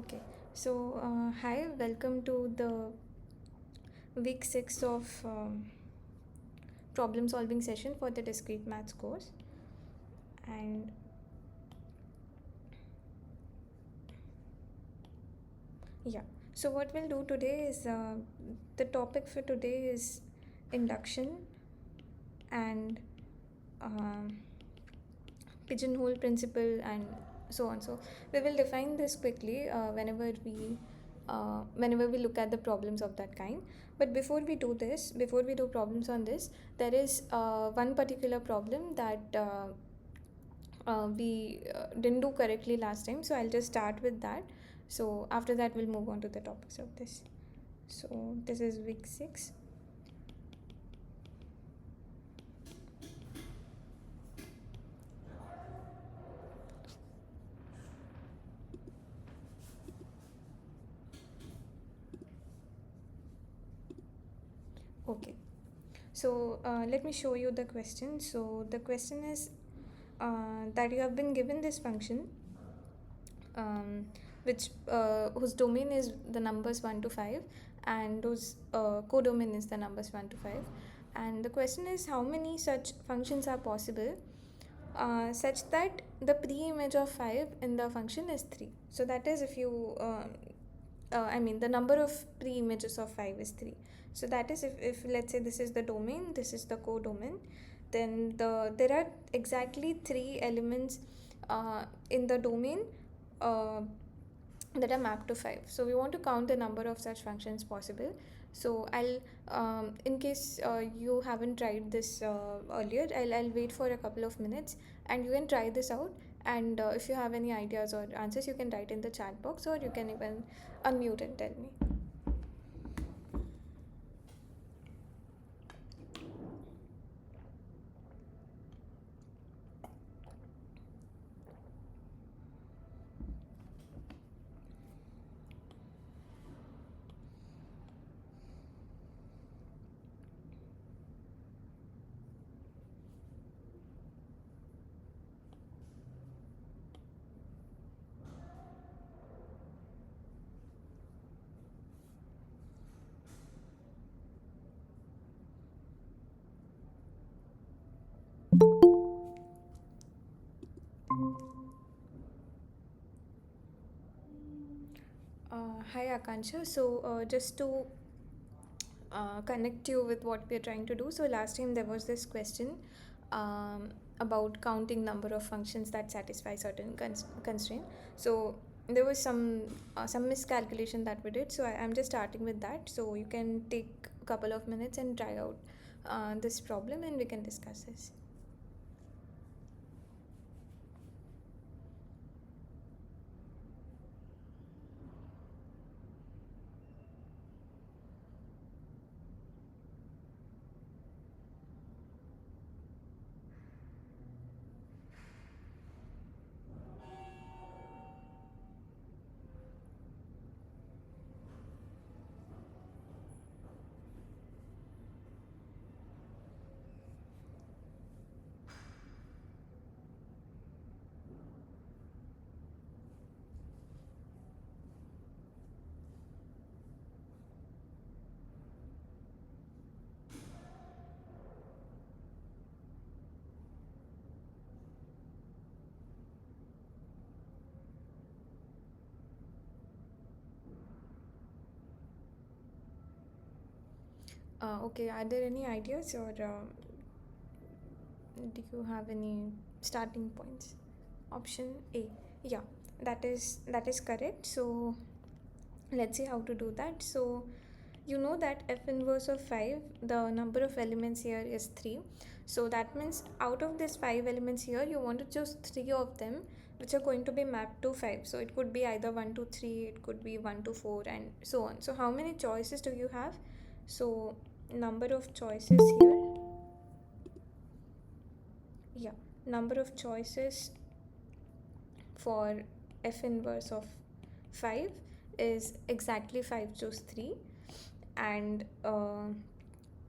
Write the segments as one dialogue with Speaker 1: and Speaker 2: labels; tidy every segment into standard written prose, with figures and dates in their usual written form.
Speaker 1: Okay, so hi, welcome to the week 6 of problem solving session for the discrete maths course. And yeah, so what we'll do today is the topic for today is induction and um, pigeonhole principle and so on. So we will define this quickly whenever we look at the problems of that kind. But before we do problems on this, there is one particular problem that we didn't do correctly last time. So I'll just start with that. So after that, we'll move on to the topics of this. So this is week 6. Okay. So let me show you the question. So the question is that you have been given this function um, which whose domain is the numbers 1 to 5 and whose codomain is the numbers 1 to 5, and the question is how many such functions are possible such that the pre-image of 5 in the function is 3. So that is if you the number of pre-images of 5 is 3. So that is if let's say this is the domain, this is the codomain, then there are exactly 3 elements in the domain uh, that are mapped to 5. So we want to count the number of such functions possible. So in case you haven't tried this earlier, I'll wait for a couple of minutes and you can try this out. And if you have any ideas or answers, you can write in the chat box, or you can even unmute and tell me. Hi Akansha. So just to connect you with what we are trying to do. So last time there was this question about counting number of functions that satisfy certain constraint. So there was some miscalculation that we did. So I'm just starting with that. So you can take a couple of minutes and try out this problem, and we can discuss this. Okay, are there any ideas, or do you have any starting points? Option A. Yeah, that is correct. So let's see how to do that. So you know that f inverse of 5, the number of elements here is 3. So that means out of these 5 elements here, you want to choose 3 of them which are going to be mapped to 5. So it could be either 1 to 3, it could be 1 to 4, and so on. So how many choices do you have? So number of choices here, yeah, number of choices for f inverse of 5 is exactly 5 choose 3. And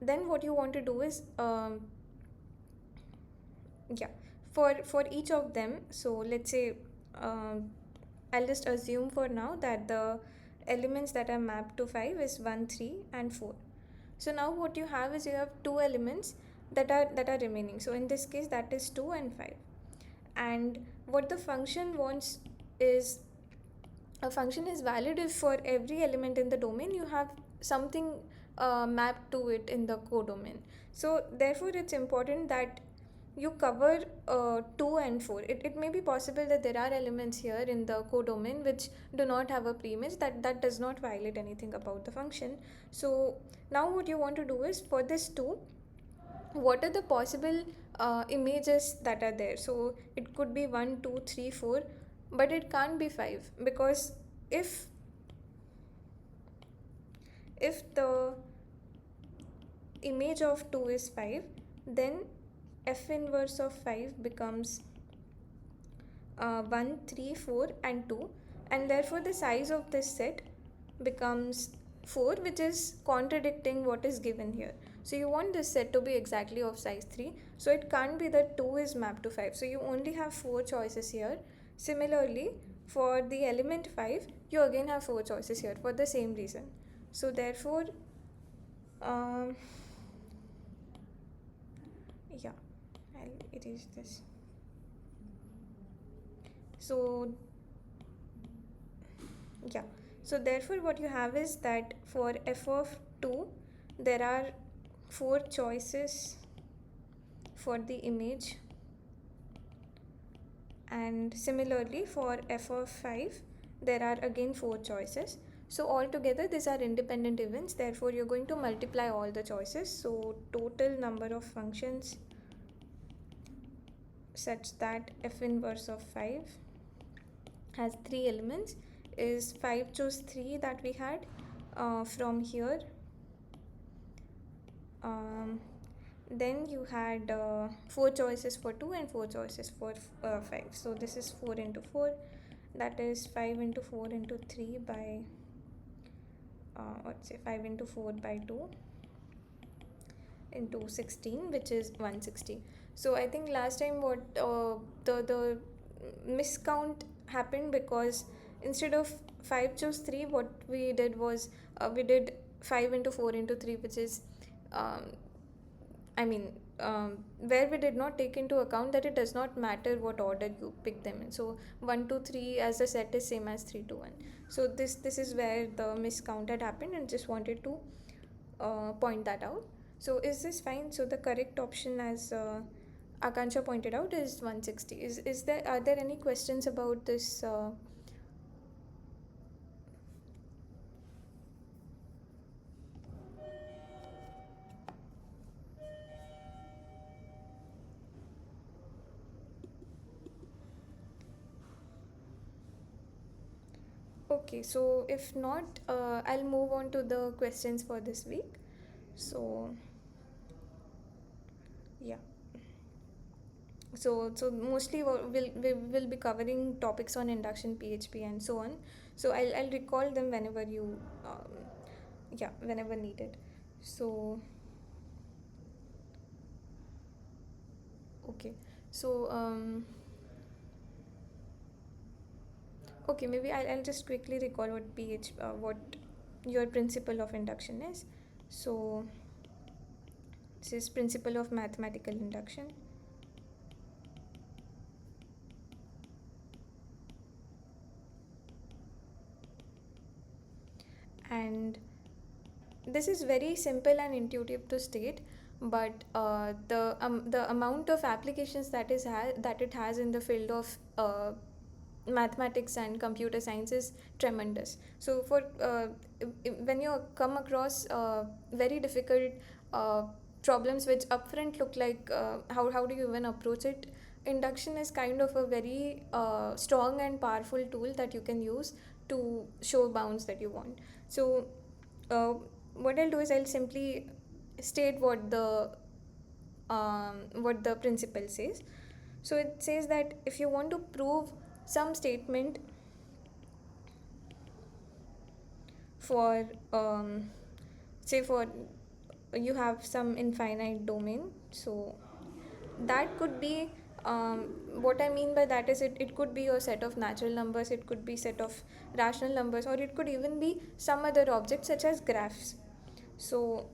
Speaker 1: then what you want to do is yeah, for each of them, so let's say I'll just assume for now that the elements that are mapped to 5 is 1, 3 and 4. So now what you have is you have two elements that are remaining. So in this case that is 2 and 5. And what the function wants is, a function is valid if for every element in the domain you have something mapped to it in the codomain. So therefore it's important that you cover 2 and 4. It may be possible that there are elements here in the codomain which do not have a preimage. That does not violate anything about the function. So now what you want to do is, for this 2, what are the possible images that are there? So it could be 1, 2, 3, 4, but it can't be 5, because if the image of 2 is 5, then f inverse of 5 becomes 1, 3, 4 and 2, and therefore the size of this set becomes 4, which is contradicting what is given here. So you want this set to be exactly of size 3, so it can't be that 2 is mapped to 5. So you only have 4 choices here. Similarly, for the element 5, you again have 4 choices here for the same reason. So therefore, yeah, I'll erase this. So yeah, so therefore what you have is that for f of 2 there are 4 choices for the image, and similarly for f of 5 there are again 4 choices. So altogether these are independent events, therefore you're going to multiply all the choices. So total number of functions such that f inverse of 5 has 3 elements is 5 choose 3 that we had from here. Then you had 4 choices for 2 and 4 choices for 5. So this is 4 into 4, that is 5 into 4 into 3 by let's say 5 into 4 by 2 into 16, which is 160. So I think last time what the miscount happened because instead of 5 choose 3, what we did was we did 5 into 4 into 3, which is where we did not take into account that it does not matter what order you pick them in. So 1 2 3 as a set is same as 3 2 1. So this is where the miscount had happened, and just wanted to point that out. So is this fine? So the correct option, as Akansha pointed out, is 160. Are there any questions about this? Okay, so if not, I'll move on to the questions for this week. So yeah. So mostly we will be covering topics on induction, PHP, and so on. So I'll recall them whenever you whenever needed. So okay, so okay, maybe I'll just quickly recall what your principle of induction is. So this is principle of mathematical induction. And this is very simple and intuitive to state, but the amount of applications that it has in the field of mathematics and computer science is tremendous. So for when you come across very difficult uh, problems which upfront look like how do you even approach it, induction is kind of a very strong and powerful tool that you can use to show bounds that you want. So what I'll do is I'll simply state what the principle says. So it says that if you want to prove some statement for say for you have some infinite domain, so that could be What I mean by that is it could be a set of natural numbers, it could be set of rational numbers, or it could even be some other object such as graphs. So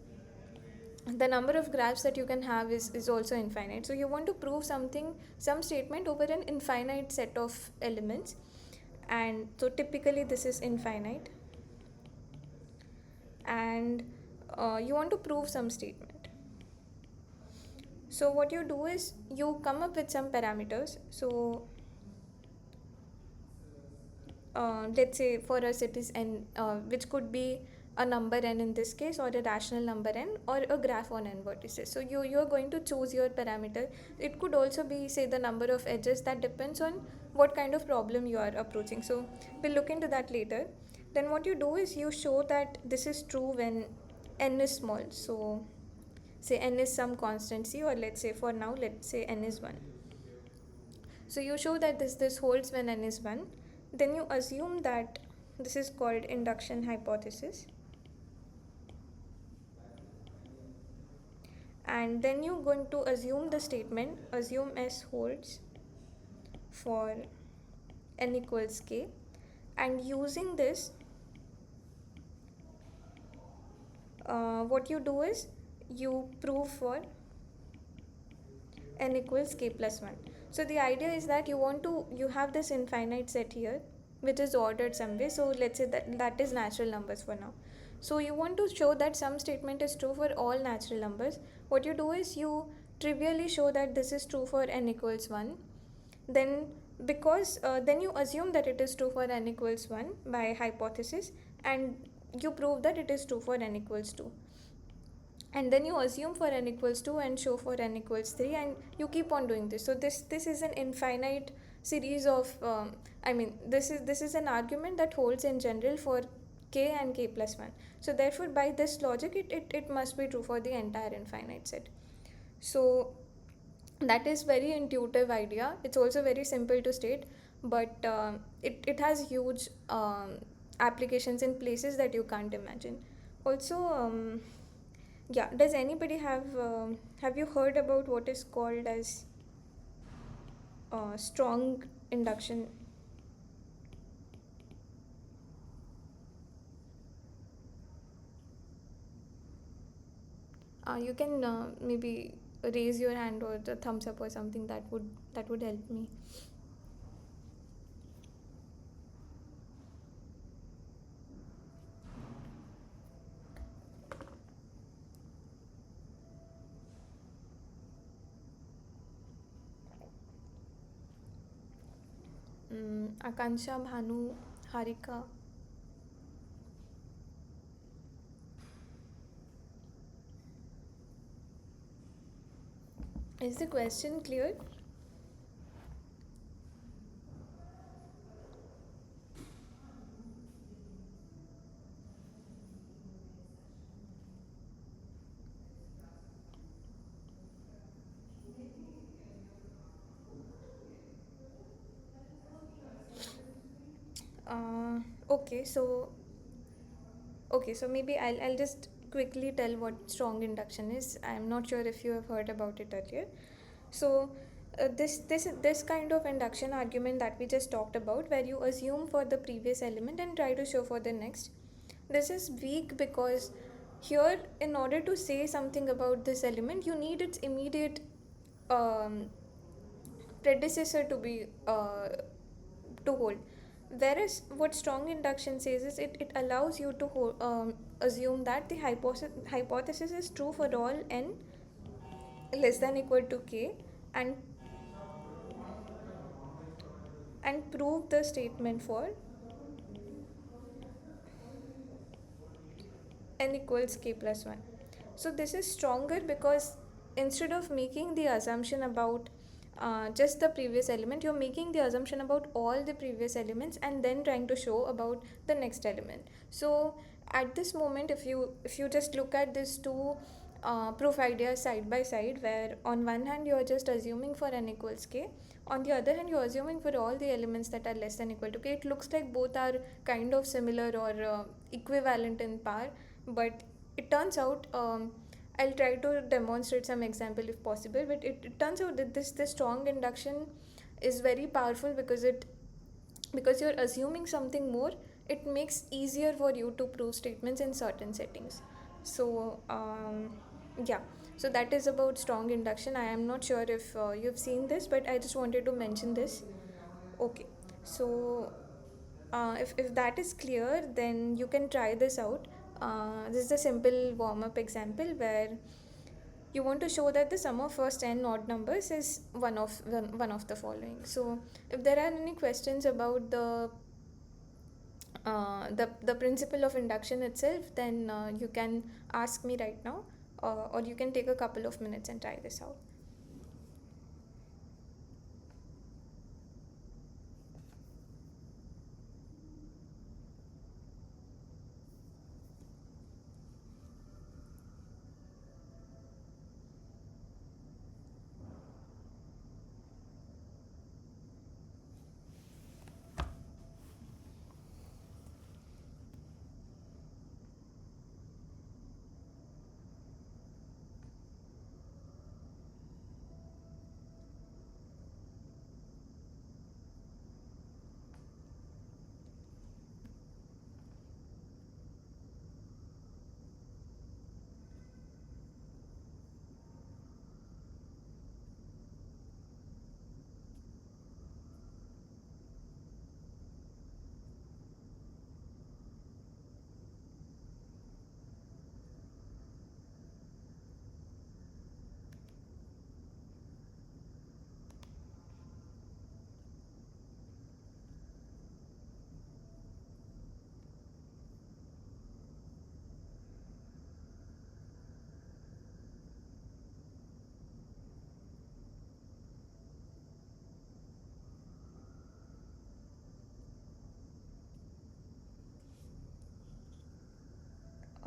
Speaker 1: the number of graphs that you can have is also infinite. So you want to prove something, some statement over an infinite set of elements, and so typically this is infinite, and you want to prove some statement. So what you do is you come up with some parameters. So let's say for us it is n, which could be a number n in this case, or a rational number n, or a graph on n vertices. So you're going to choose your parameter. It could also be, say, the number of edges. That depends on what kind of problem you are approaching. So we'll look into that later. Then what you do is you show that this is true when n is small. So say n is some constant c, or let's say for now, let's say n is 1. So you show that this holds when n is 1. Then you assume that this is called induction hypothesis. And then you're going to assume the statement, assume S holds for n equals k. And using this, what you do is you prove for n equals k plus 1. So the idea is that you have this infinite set here which is ordered some way. So let's say that is natural numbers for now. So you want to show that some statement is true for all natural numbers. What you do is you trivially show that this is true for n equals 1. Then because then you assume that it is true for n equals 1 by hypothesis, and you prove that it is true for n equals 2. And then you assume for n equals 2 and show for n equals 3, and you keep on doing this. So this is an infinite series of this is an argument that holds in general for k and k plus 1. So therefore by this logic it must be true for the entire infinite set. So that is very intuitive idea. It's also very simple to state, but it has huge applications in places that you can't imagine. Also, yeah, does anybody have you heard about what is called as strong induction? You can maybe raise your hand or the thumbs up or something. That would help me. Akansha, Bhanu, Harika. Is the question clear? Uh, okay, so maybe I'll just quickly tell what strong induction is. I'm not sure if you have heard about it earlier. So this kind of induction argument that we just talked about, where you assume for the previous element and try to show for the next, this is weak because here, in order to say something about this element, you need its immediate um, predecessor to be to hold. Whereas what strong induction says is it allows you to assume that the hypothesis is true for all n less than equal to k, and prove the statement for n equals k plus 1. So this is stronger because instead of making the assumption about just the previous element, you're making the assumption about all the previous elements and then trying to show about the next element. So at this moment, if you just look at these two proof ideas side by side, where on one hand you're just assuming for n equals k, on the other hand you're assuming for all the elements that are less than equal to k, it looks like both are kind of similar or equivalent in power. But it turns out I'll try to demonstrate some example if possible, but it turns out that this strong induction is very powerful because you're assuming something more. It makes easier for you to prove statements in certain settings. So yeah, so that is about strong induction. I am not sure if you've seen this, but I just wanted to mention this. Okay, so if that is clear, then you can try this out. This is a simple warm-up example where you want to show that the sum of first n odd numbers is one of the following. So if there are any questions about the principle of induction itself, then you can ask me right now, or you can take a couple of minutes and try this out.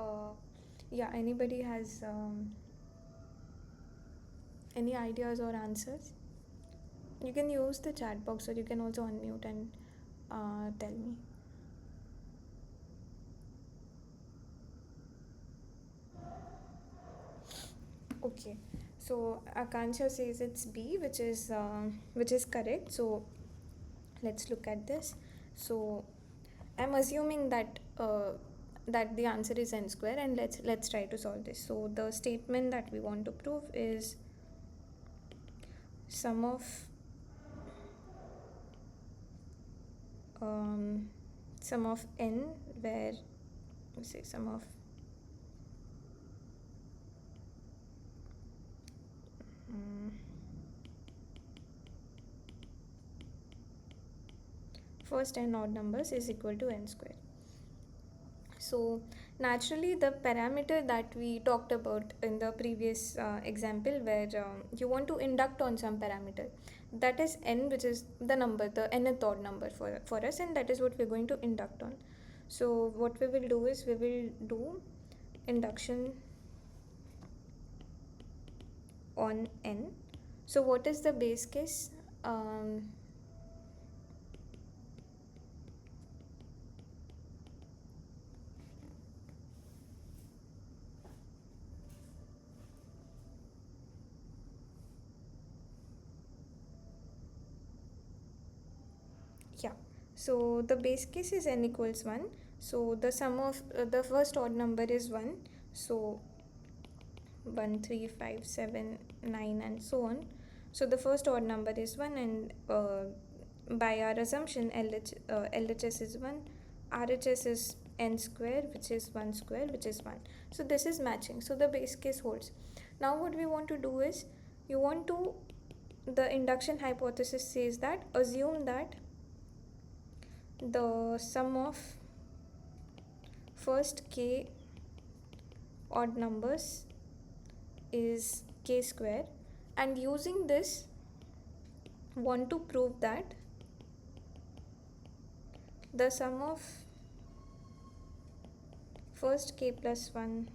Speaker 1: uh, yeah, anybody has any ideas or answers? You can use the chat box, or you can also unmute and tell me. Okay, so Akansha says it's B, which is correct. So let's look at this. So I'm assuming that the answer is n square, and let's try to solve this. So the statement that we want to prove is sum of um, sum of n, where we say sum of first n odd numbers is equal to n square. So naturally, the parameter that we talked about in the previous example, where you want to induct on some parameter, that is n, which is the number, the nth odd number for us, and that is what we're going to induct on. So what we will do is we will do induction on n. So what is the base case? Yeah, so the base case is n equals 1. So the sum of the first odd number is 1. So 1, 3, 5, 7, 9, and so on. So the first odd number is 1, and by our assumption, LHS is 1, RHS is n square, which is 1 square, which is 1. So this is matching. So the base case holds. Now what we want to do is, the induction hypothesis says that assume that the sum of first k odd numbers is k square, and using this want to prove that the sum of first k plus 1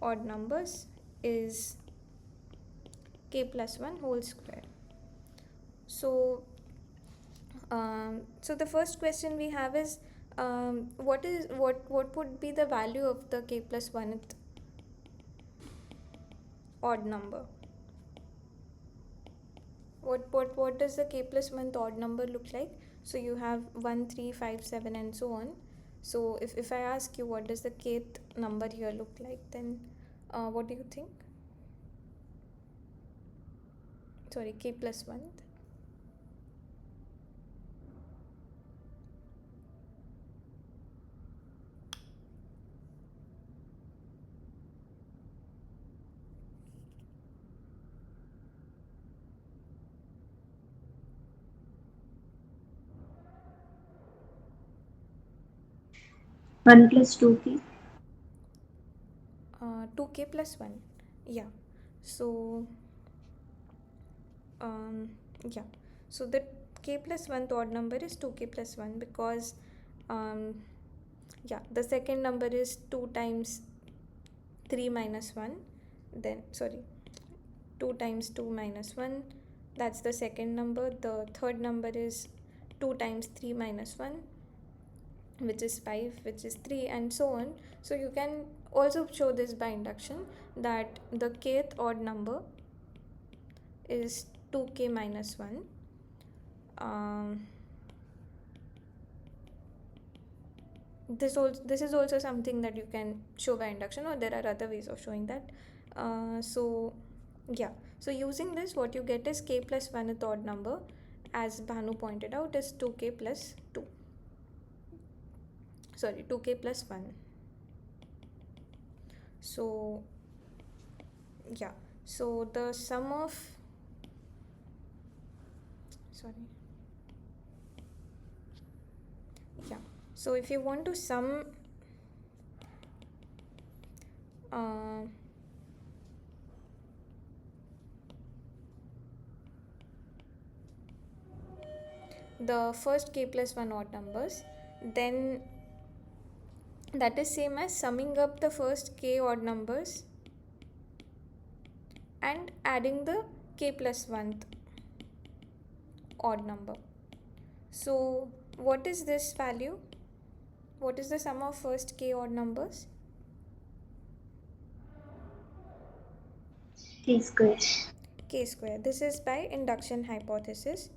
Speaker 1: odd numbers is k plus 1 whole square. So so the first question we have is, what would be the value of the k plus 1th odd number. What does the k plus 1th odd number look like? So you have 1, 3, 5, 7 and so on. So if I ask you what does the kth number here look like, then what do you think? Sorry, k plus 1th.
Speaker 2: 1 plus 2k.
Speaker 1: 2k plus 1. Yeah. So um, yeah. So the k plus 1th odd number is 2k plus 1 because yeah, the second number is 2 times 3 minus 1. Then sorry, 2 times 2 minus 1, that's the second number. The third number is 2 times 3 minus 1, which is 5, which is 3, and so on. So you can also show this by induction that the kth odd number is 2k minus 1. This is also something that you can show by induction, or there are other ways of showing that. So yeah, so using this, what you get is k plus 1 a odd number, as Bhanu pointed out, is 2k plus 2. Sorry, 2k plus 1. So yeah, so the sum of, sorry, yeah, so if you want to sum uh, the first k plus 1 odd numbers, then that is same as summing up the first k odd numbers and adding the k plus 1th odd number. So what is this value? What is the sum of first k odd numbers?
Speaker 2: K square.
Speaker 1: K square. This is by induction hypothesis,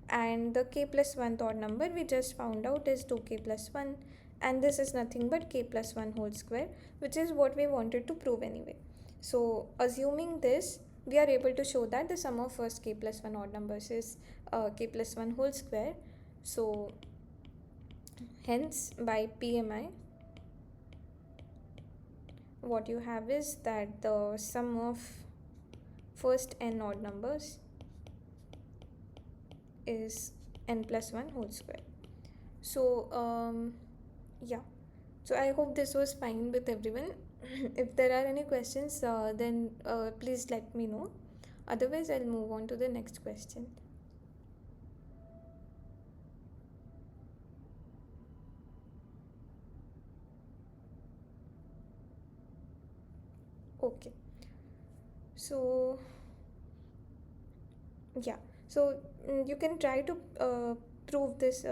Speaker 1: and the k plus 1th odd number we just found out is 2k plus 1, and this is nothing but k plus 1 whole square, which is what we wanted to prove anyway. So assuming this, we are able to show that the sum of first k plus 1 odd numbers is k plus 1 whole square. So hence by PMI, what you have is that the sum of first n odd numbers is n plus 1 whole square. So yeah, so I hope this was fine with everyone. If there are any questions, then please let me know. Otherwise, I'll move on to the next question. Okay, so yeah, so you can try to prove this,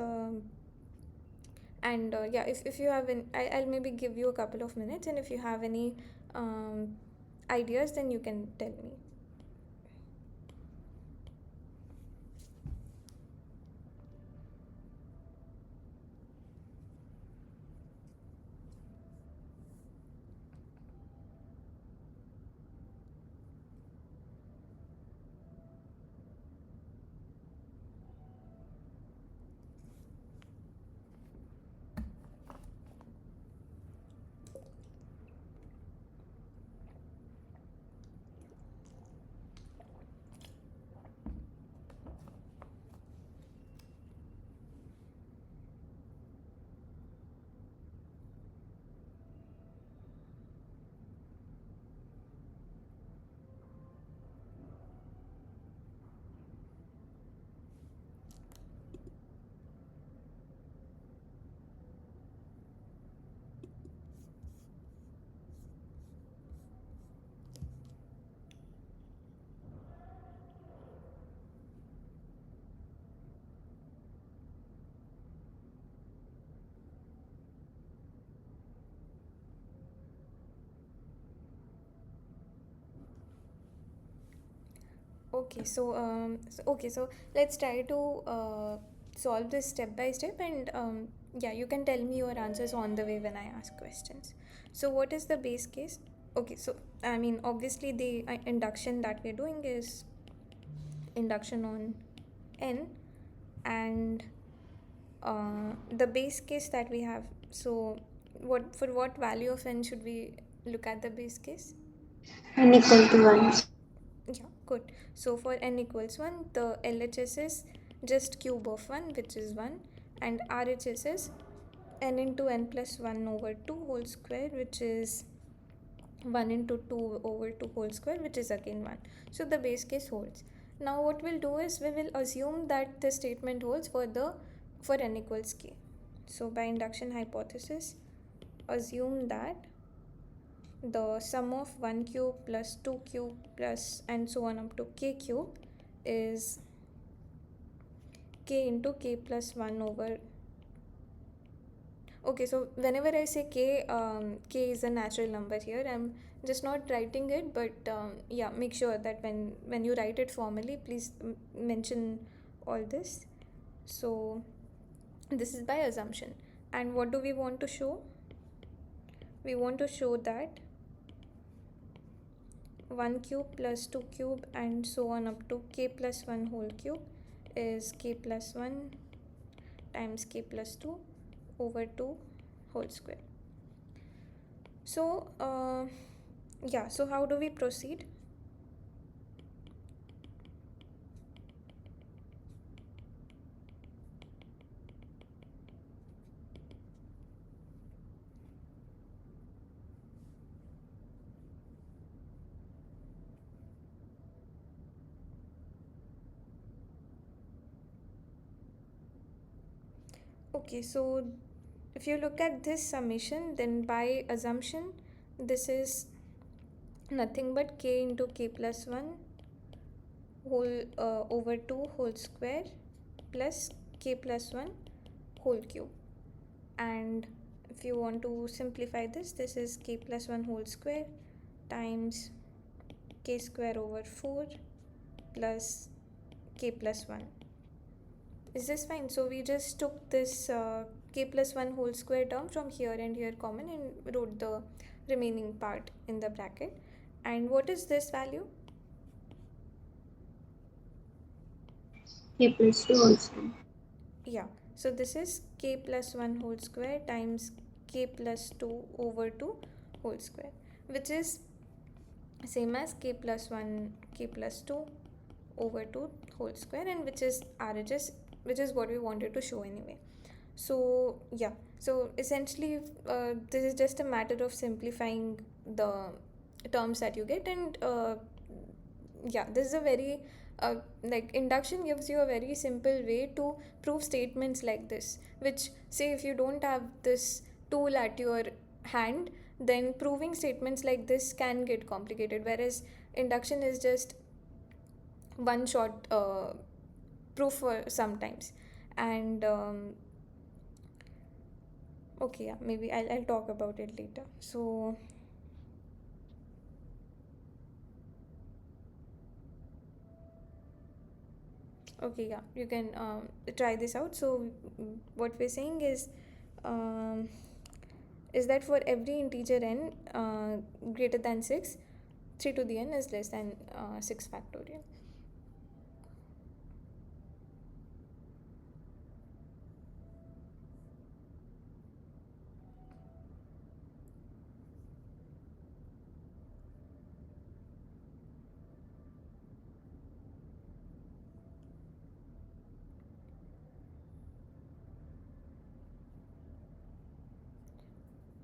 Speaker 1: and yeah, if you have I'll maybe give you a couple of minutes, and if you have any um, ideas, then you can tell me. Okay, so let's try to solve this step by step, and yeah, you can tell me your answers on the way when I ask questions. So what is the base case? Okay, so I mean, obviously the induction that we're doing is induction on n, and the base case that we have. So what value of n should we look at the base case?
Speaker 2: N equal to 1.
Speaker 1: Yeah, good. So for n equals 1, the LHS is just cube of 1, which is 1, and RHS is n into n plus 1 over 2 whole square, which is 1 into 2 over 2 whole square, which is again 1. So the base case holds. Now what we'll do is we will assume that the statement holds for n equals k. So by induction hypothesis, assume that the sum of 1 cube plus 2 cube plus and so on up to k cube is k into k plus 1 over. Okay, so whenever I say k, k is a natural number here. I'm just not writing it, but yeah, make sure that when you write it formally, please mention all this. So this is by assumption. And what do we want to show? We want to show that 1 cube plus 2 cube and so on up to k plus 1 whole cube is k plus 1 times k plus 2 over 2 whole square. So yeah, so how do we proceed? Okay, so if you look at this summation, then by assumption this is nothing but k into k plus 1 whole over 2 whole square plus k plus 1 whole cube. And if you want to simplify this is k plus 1 whole square times k square over 4 plus k plus 1. Is this fine? So we just took this k plus 1 whole square term from here and here common and wrote the remaining part in the bracket. And what is this value?
Speaker 2: K plus 2 also.
Speaker 1: Yeah, so this is k plus 1 whole square times k plus 2 over 2 whole square, which is same as k plus 1 k plus 2 over 2 whole square, and which is RHS, which is what we wanted to show anyway. So yeah, so essentially this is just a matter of simplifying the terms that you get, and yeah, this is a very like induction gives you a very simple way to prove statements like this, which say if you don't have this tool at your hand, then proving statements like this can get complicated, whereas induction is just one shot proof for sometimes. And okay, yeah, maybe I'll talk about it later. So okay, yeah, you can try this out. So what we're saying um, is that for every integer n greater than 6, 3 to the n is less than 6 factorial.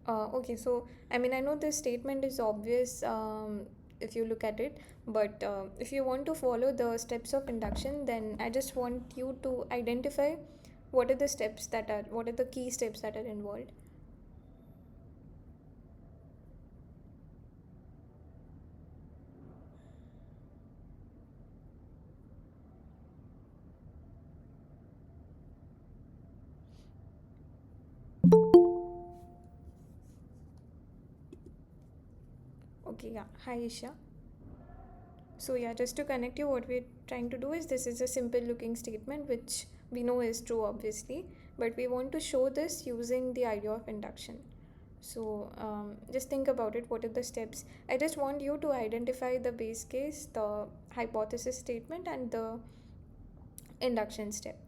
Speaker 1: Okay, so I mean, I know this statement is obvious if you look at it, but if you want to follow the steps of induction, then I just want you to identify what are the key steps that are involved. Okay, yeah. Hi, Isha. So yeah, just to connect you, what we're trying to do is, this is a simple looking statement which we know is true obviously, but we want to show this using the idea of induction. So just think about it. What are the steps? I just want you to identify the base case, the hypothesis statement, and the induction step.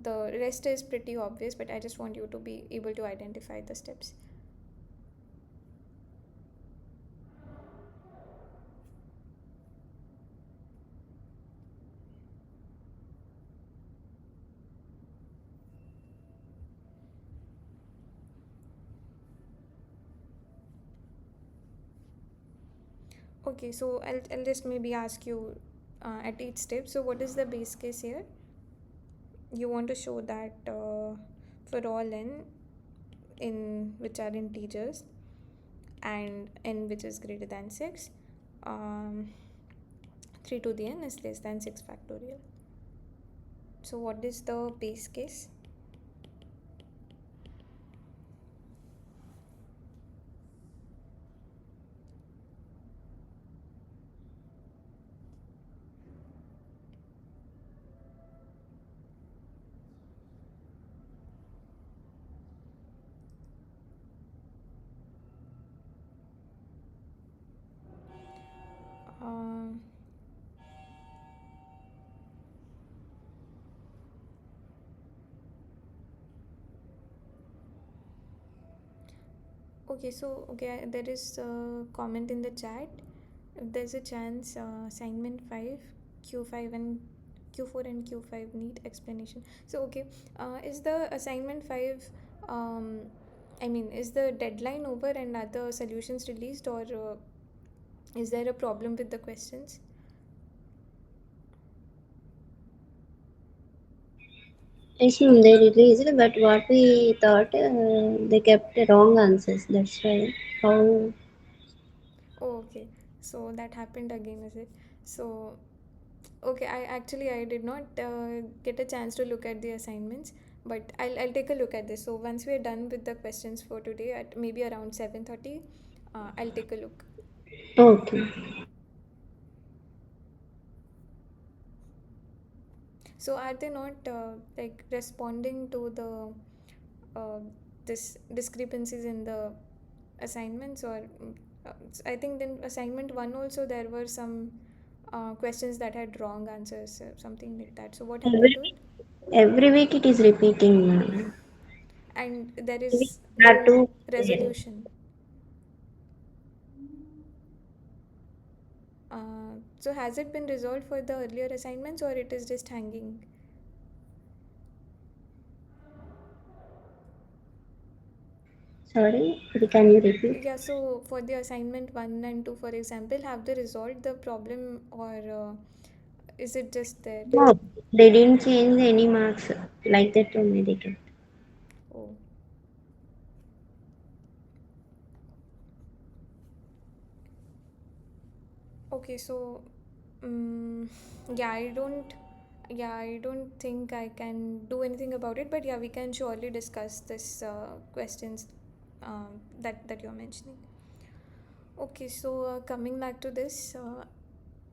Speaker 1: The rest is pretty obvious, but I just want you to be able to identify the steps. Okay, so I'll just maybe ask you at each step. So, what is the base case here? You want to show that for all in which are integers and n which is greater than 6, um, 3 to the n is less than 6 factorial. So, what is the base case? Um, okay, so there is a comment in the chat. If there's a chance, assignment 5, Q5 and Q4 and Q5 need explanation. So is the assignment 5, um, I mean, is the deadline over and are the solutions released, or is there a problem with the questions?
Speaker 2: Yes, ma'am, they released, but what we thought, they kept wrong answers. That's why. How?
Speaker 1: Oh, okay. So that happened again, is it? So okay, I did not get a chance to look at the assignments, but I'll take a look at this. So once we are done with the questions for today at maybe around 7:30, I'll take a look.
Speaker 2: Okay.
Speaker 1: So are they not like responding to the uh, this discrepancies in the assignments, or uh, I think in assignment 1 also there were some questions that had wrong answers, something like that. So what happened
Speaker 2: Every
Speaker 1: to it?
Speaker 2: every week it is repeating, ma'am.
Speaker 1: And there
Speaker 2: We
Speaker 1: is
Speaker 2: have
Speaker 1: no
Speaker 2: to.
Speaker 1: resolution. So has it been resolved for the earlier assignments, or it is just hanging?
Speaker 2: Sorry, can you repeat?
Speaker 1: Yeah, so for the assignment 1 and 2, for example, have they resolved the problem, or is it just there?
Speaker 2: No, they didn't change any marks like that only they kept.
Speaker 1: Oh, okay, so um, yeah, I don't think I can do anything about it, but yeah, we can surely discuss this questions that you're mentioning. Okay, so coming back to this,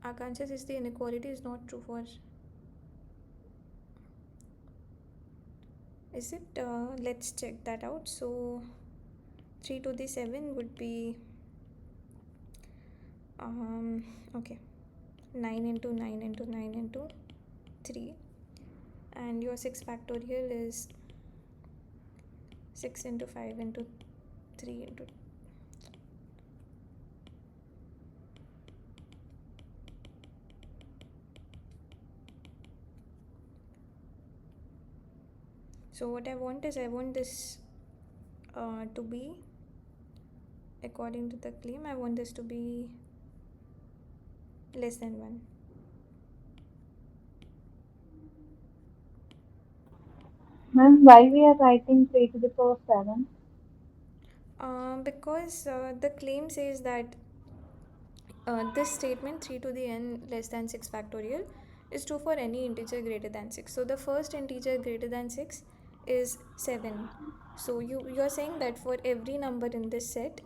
Speaker 1: Akansha, is the inequality is not true for, is it? Let's check that out. So 3 to the 7 would be um, okay, 9 into 9 into 9 into 3, and your 6 factorial is 6 into 5 into 3 into, so what I want is, I want this to be, according to the claim, I want this to be less than 1.
Speaker 3: Ma'am, why we are writing 3 to the power 7?
Speaker 1: Because the claim says that this statement, 3 to the n less than 6 factorial, is true for any integer greater than 6. So the first integer greater than 6 is 7. So you're saying that for every number in this set,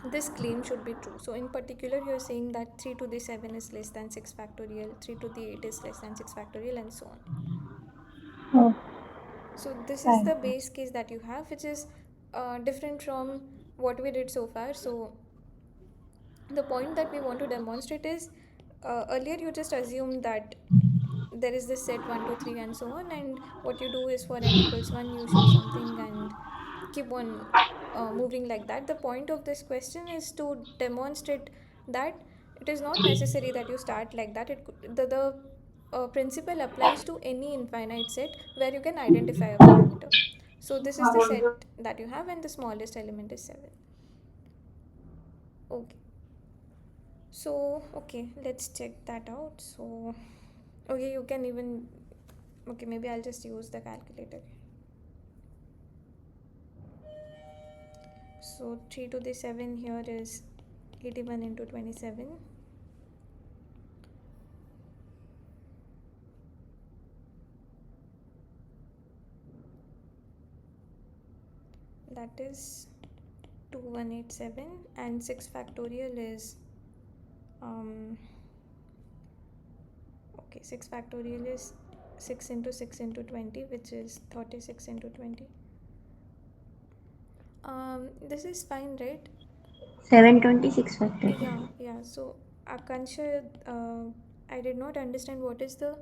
Speaker 1: this claim should be true. So in particular, you're saying that 3 to the 7 is less than 6 factorial, 3 to the 8 is less than 6 factorial, and so on.
Speaker 3: Oh,
Speaker 1: So this is
Speaker 3: fine.
Speaker 1: the base case that you have, which is different from what we did so far. So the point that we want to demonstrate is, earlier you just assumed that there is this set 1 2 3 and so on, and what you do is for n equals 1 you show something and keep on moving like that. The point of this question is to demonstrate that it is not necessary that you start like that. The principle applies to any infinite set where you can identify a parameter. So this is the set that you have, and the smallest element is 7. Okay, so okay, let's check that out. So okay, you can even, okay, maybe I'll just use the calculator. So 3 to the 7 here is 81 into 27. That is 2187, and 6 factorial is okay, 6 factorial is 6 into 6 into 20, which is 36 into 20. This is fine, right?
Speaker 2: 726 factorial.
Speaker 1: Yeah. So Akansha, I did not understand what is the.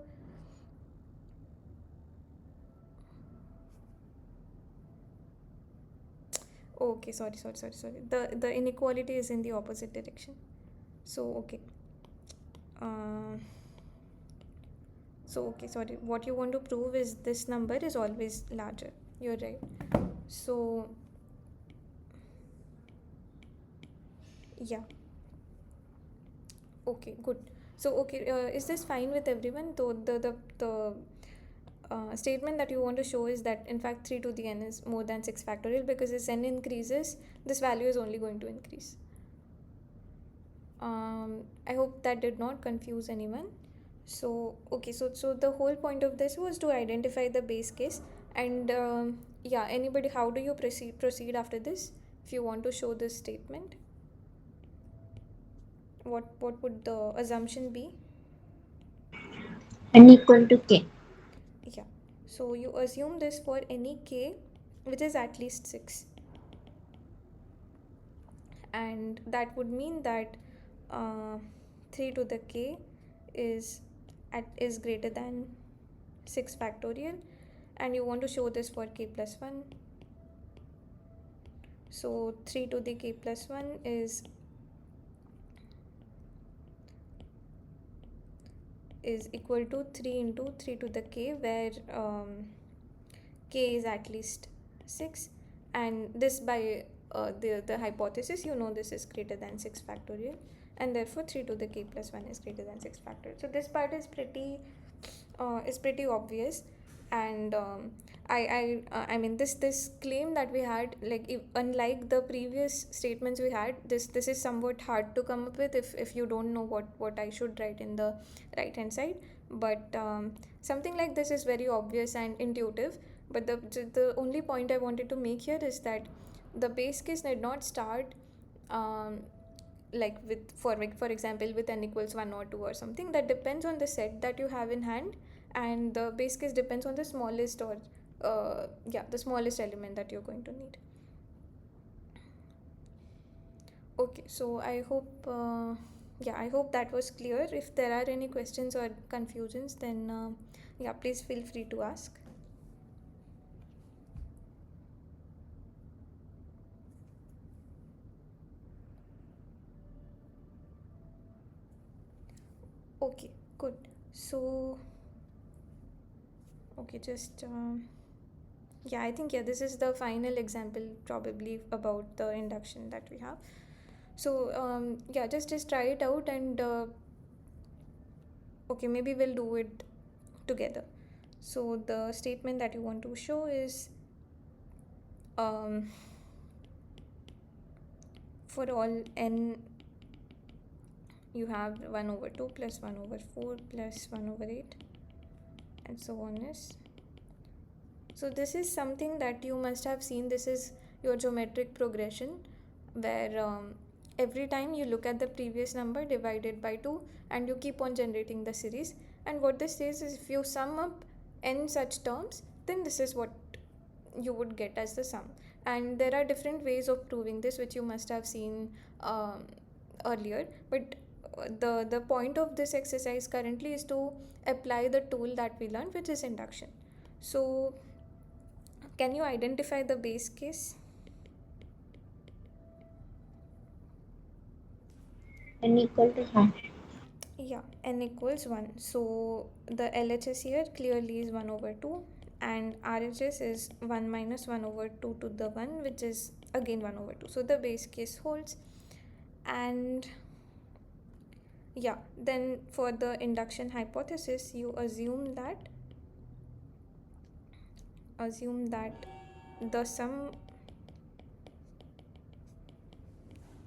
Speaker 1: Okay, sorry. The inequality is in the opposite direction. So okay. Uh, so okay, sorry. What you want to prove is this number is always larger. You're right. So yeah. Okay, good. So okay, is this fine with everyone? So the statement that you want to show is that in fact 3 to the n is more than 6 factorial, because as n increases, this value is only going to increase. I hope that did not confuse anyone. So okay, so the whole point of this was to identify the base case, and yeah, anybody, how do you proceed after this? If you want to show this statement, what would the assumption be?
Speaker 2: N equal to k.
Speaker 1: Yeah, so you assume this for any k which is at least 6, and that would mean that 3 to the k is is greater than 6 factorial, and you want to show this for k plus 1. So 3 to the k plus 1 is equal to 3 into 3 to the k, where k is at least 6, and this by the hypothesis, you know, this is greater than 6 factorial, and therefore 3 to the k plus 1 is greater than 6 factorial. So this part is pretty obvious, and I mean, this claim that we had, like, if, unlike the previous statements we had, this is somewhat hard to come up with if you don't know what I should write in the right hand side, but something like this is very obvious and intuitive. But the only point I wanted to make here is that the base case did not start like with, for example, with n equals 1 or 2 or something. That depends on the set that you have in hand, and the base case depends on the smallest, or yeah, the smallest element that you're going to need. Okay, so I hope that was clear. If there are any questions or confusions, then yeah, please feel free to ask. Okay, good. So okay, just yeah, I think, yeah, this is the final example probably about the induction that we have. So yeah, just try it out, and okay, maybe we'll do it together. So the statement that you want to show is, um, for all n, you have 1 over 2 plus 1 over 4 plus 1 over 8, and so on is. So this is something that you must have seen. This is your geometric progression, where every time you look at the previous number divided by 2 and you keep on generating the series. And what this says is if you sum up n such terms, then this is what you would get as the sum. And there are different ways of proving this which you must have seen earlier, but the point of this exercise currently is to apply the tool that we learned, which is induction. So can you identify the base case?
Speaker 2: N equal to 1.
Speaker 1: Yeah, n equals 1. So the LHS here clearly is 1 over 2, and RHS is 1 minus 1 over 2 to the 1, which is again 1 over 2. So the base case holds. And yeah, then for the induction hypothesis, you assume that the sum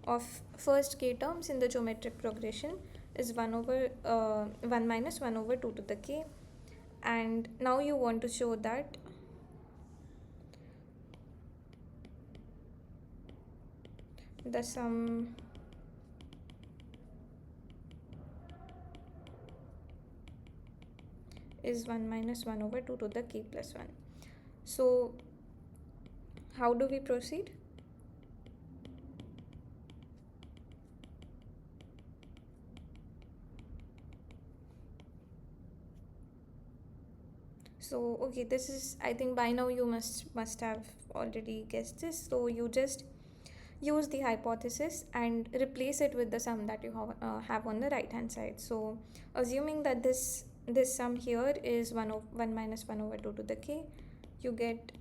Speaker 1: of first k terms in the geometric progression is 1 over 1 minus 1 over 2 to the k. And now you want to show that the sum is 1 minus 1 over 2 to the k plus 1. So how do we proceed? So okay, this is, I think by now you must have already guessed this. So you just use the hypothesis and replace it with the sum that you have on the right hand side. So assuming that this sum here is 1 minus 1 over 2 to the k, you get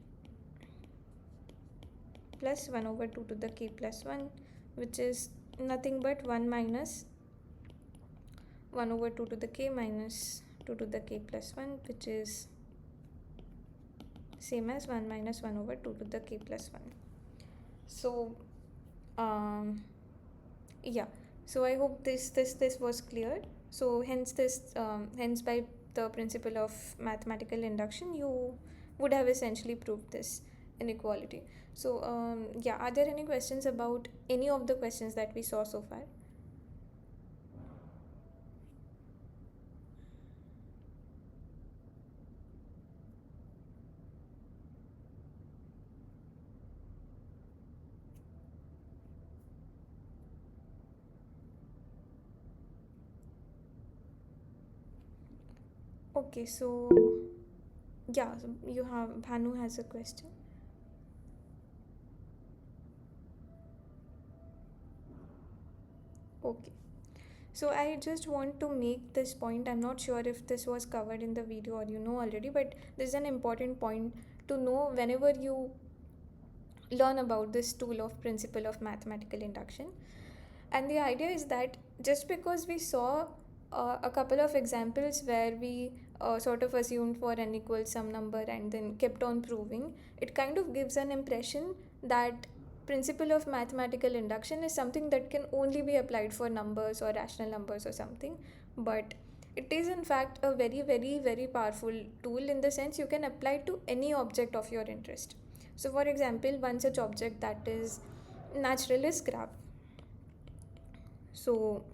Speaker 1: plus 1 over 2 to the k plus 1, which is nothing but 1 minus 1 over 2 to the k minus 2 to the k plus 1, which is same as 1 minus 1 over 2 to the k plus 1. So yeah, so I hope this was clear. So hence hence by the principle of mathematical induction, you would have essentially proved this inequality. So yeah, are there any questions about any of the questions that we saw so far? Okay, so yeah, so you have Bhanu has a question. Okay, so I just want to make this point. I'm not sure if this was covered in the video or you know already, but this is an important point to know whenever you learn about this tool of principle of mathematical induction. And the idea is that just because we saw a couple of examples where we sort of assumed for n equals some number and then kept on proving, it kind of gives an impression that principle of mathematical induction is something that can only be applied for numbers or rational numbers or something. But it is in fact a very very very powerful tool, in the sense you can apply it to any object of your interest. So for example, one such object that is naturalist graph. So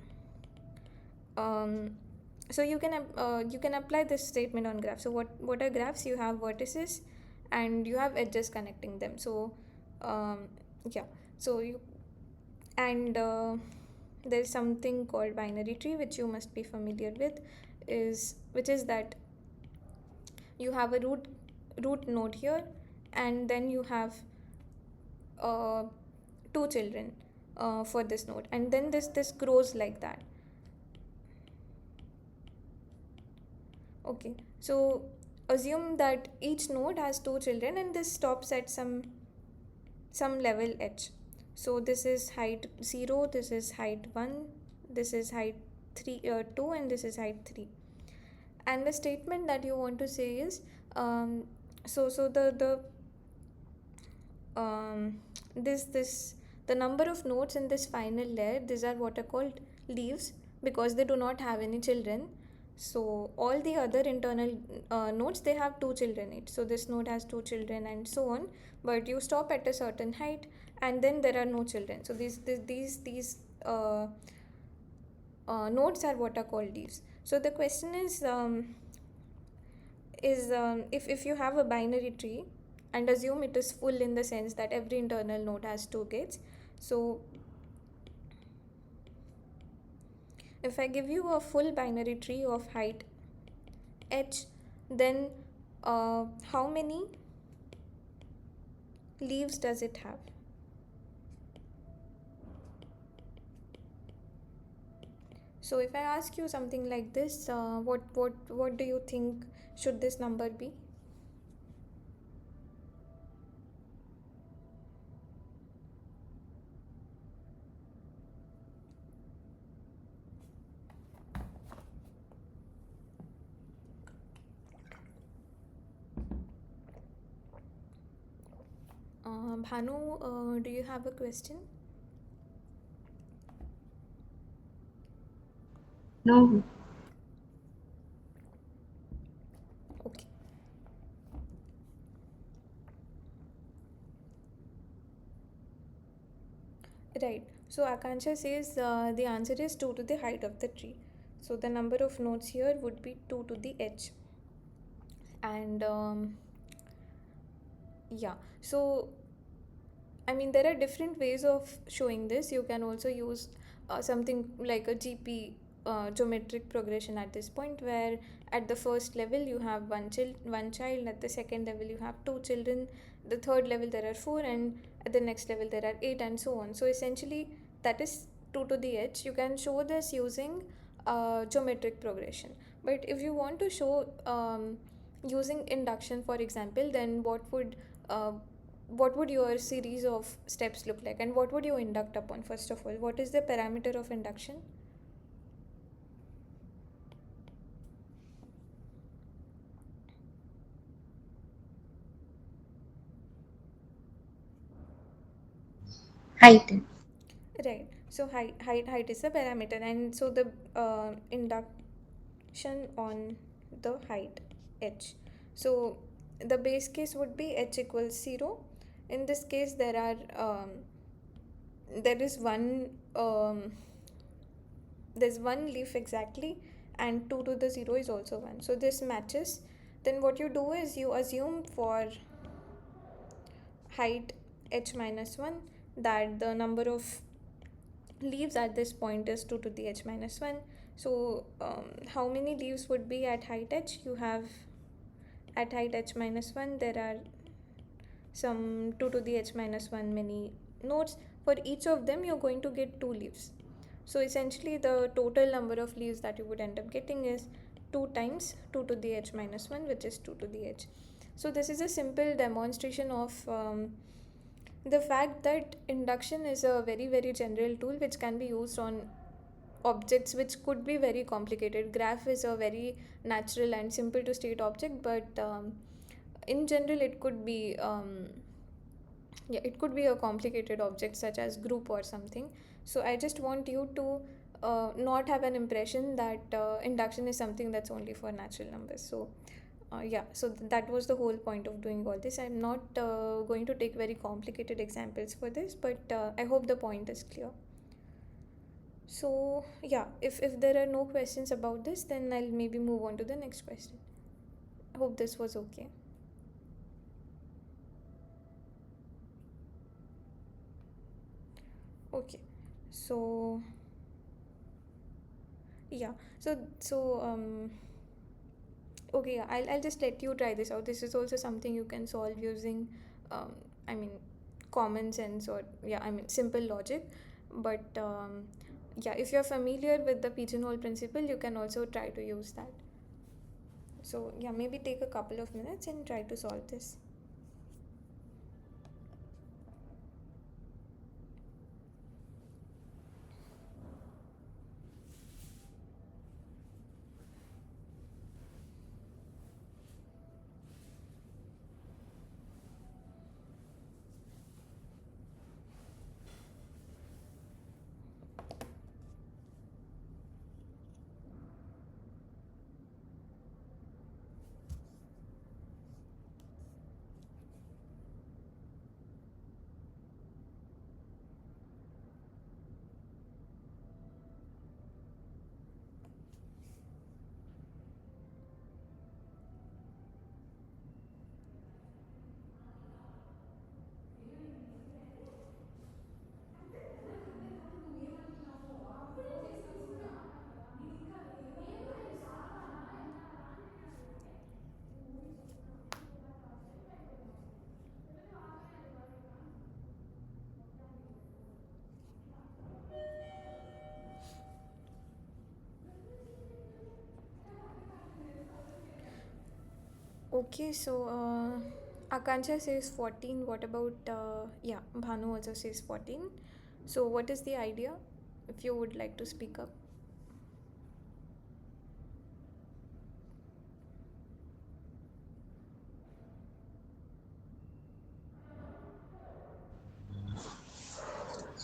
Speaker 1: so you can apply this statement on graphs. So what are graphs? You have vertices and you have edges connecting them. So yeah, so you and there's something called binary tree, which you must be familiar with, which is that you have a root node here, and then you have uh, two children for this node, and then this grows like that. Okay, so assume that each node has two children and this stops at some level h. So this is height 0, this is height 1, this is height 2, and this is height 3. And the statement that you want to say is so the this the number of nodes in this final layer, these are what are called leaves, because they do not have any children. So all the other internal nodes, they have two children each. So this node has two children and so on, but you stop at a certain height and then there are no children. So these nodes are what are called leaves. So the question is if you have a binary tree and assume it is full in the sense that every internal node has 2 gates. So if I give you a full binary tree of height h, then how many leaves does it have? So if I ask you something like this, what do you think should this number be? Bhanu, do you have a question?
Speaker 2: No.
Speaker 1: Okay. Right. So Akansha says the answer is 2 to the height of the tree. So the number of nodes here would be 2 to the h. And yeah, so I mean, there are different ways of showing this. You can also use something like a GP, geometric progression at this point, where at the first level you have one child, at the second level you have 2 children, the third level there are 4, and at the next level there are 8, and so on. So essentially, that is 2 to the h. You can show this using geometric progression. But if you want to show using induction, for example, then uh, what would your series of steps look like, and what would you induct upon? First of all, what is the parameter of induction?
Speaker 2: Height.
Speaker 1: Right. So height is the parameter, and so the induction on the height h. So the base case would be h equals 0. In this case, there is there's one leaf exactly, and 2 to the 0 is also 1, so this matches. Then what you do is you assume for height h minus 1 that the number of leaves at this point is 2 to the h minus 1. So how many leaves would be at height h? You have at height h minus 1 there are some 2 to the h minus 1 many nodes. For each of them you're going to get 2 leaves. So essentially the total number of leaves that you would end up getting is 2 times 2 to the h minus 1, which is 2 to the h. So this is a simple demonstration of the fact that induction is a very very general tool which can be used on objects which could be very complicated. Graph is a very natural and simple to state object, but in general it could be a complicated object such as group or something. So I just want you to not have an impression that induction is something that's only for natural numbers. So yeah, so that was the whole point of doing all this. I'm not going to take very complicated examples for this, but I hope the point is clear. So yeah, if there are no questions about this, then I'll maybe move on to the next question. I hope this was okay. Okay, so yeah, so okay, yeah, I'll just let you try this out. This is also something you can solve using um, I mean common sense, or yeah, I mean simple logic. But yeah, if you're familiar with the pigeonhole principle, you can also try to use that. So yeah, maybe take a couple of minutes and try to solve this. Okay, so Akansha says 14. What about, yeah, Bhanu also says 14. So, what is the idea? If you would like to speak up.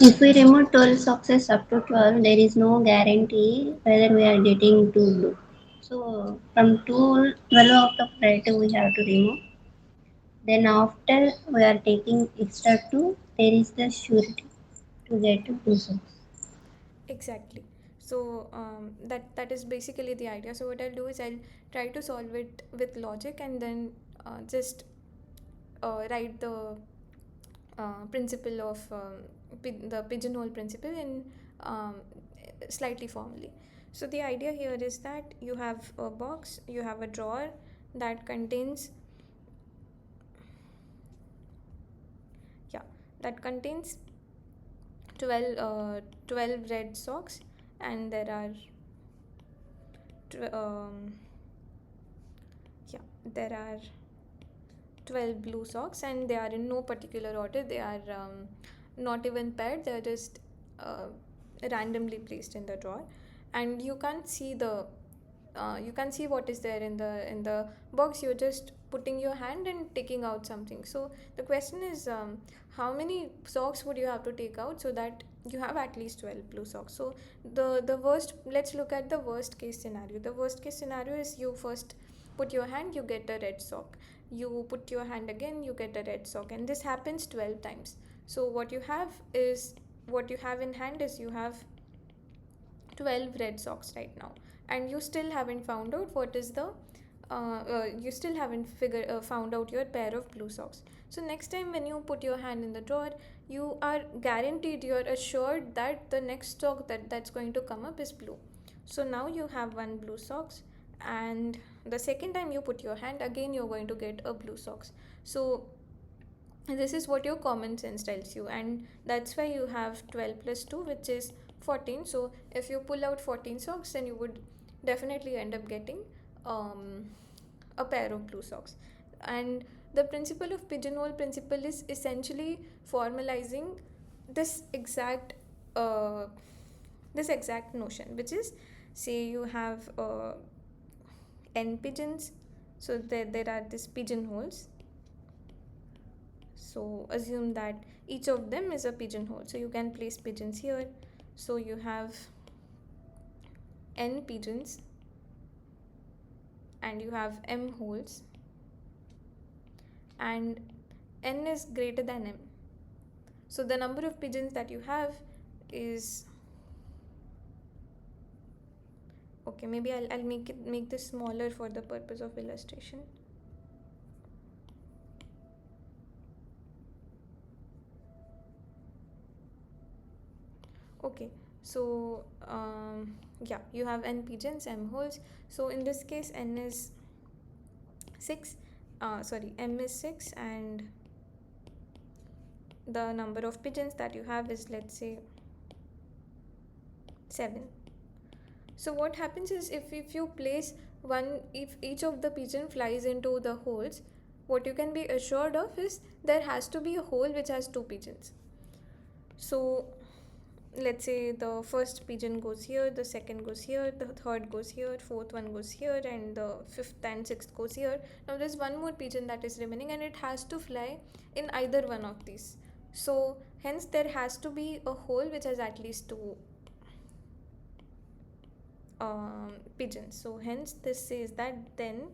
Speaker 2: If we remove 12 success up to 12, there is no guarantee whether we are getting 2 blue. So from 12 of the red we have to remove. Then after we are taking extra 2, there is the surety to get to 2 socks.
Speaker 1: Exactly. So that is basically the idea. So what I'll do is I'll try to solve it with logic and then just write the principle of the pigeonhole principle in um, slightly formally. So the idea here is that you have a box, you have a drawer that contains, yeah, that contains 12 red socks, and there are yeah, there are 12 blue socks, and they are in no particular order. They are not even paired, they are just uh, randomly placed in the drawer, and you can't see what is there in the box. You're just putting your hand and taking out something. So the question is, how many socks would you have to take out so that you have at least 12 blue socks? So the worst, let's look at the worst case scenario. The worst case scenario is you first put your hand, you get a red sock, you put your hand again, you get a red sock, and this happens 12 times. So what you have in hand is you have 12 red socks right now, and you still haven't found out what is the you still haven't found out your pair of blue socks. So next time when you put your hand in the drawer, you are guaranteed, you are assured that the next sock that's going to come up is blue. So now you have one blue socks, and the second time you put your hand again, you're going to get a blue socks. So this is what your common sense tells you, and that's why you have 12 plus 2, which is 14. So if you pull out 14 socks, then you would definitely end up getting um, a pair of blue socks. And the principle of pigeonhole principle is essentially formalizing this exact uh, this exact notion, which is, say you have n pigeons, so there are these pigeonholes. So assume that each of them is a pigeonhole, so you can place pigeons here. So you have n pigeons and you have m holes, and n is greater than m. So the number of pigeons that you have is, okay, maybe I'll make this smaller for the purpose of illustration. Okay, so yeah, you have n pigeons, m holes. So in this case, n is 6, sorry, m is 6, and the number of pigeons that you have is, let's say, 7. So what happens is, if you place one, if each of the pigeon flies into the holes, what you can be assured of is there has to be a hole which has 2 pigeons. So let's say the first pigeon goes here, the second goes here, the third goes here, fourth one goes here, and the fifth and sixth goes here. Now there's one more pigeon that is remaining, and it has to fly in either one of these. So hence there has to be a hole which has at least 2 pigeons. So hence this says that then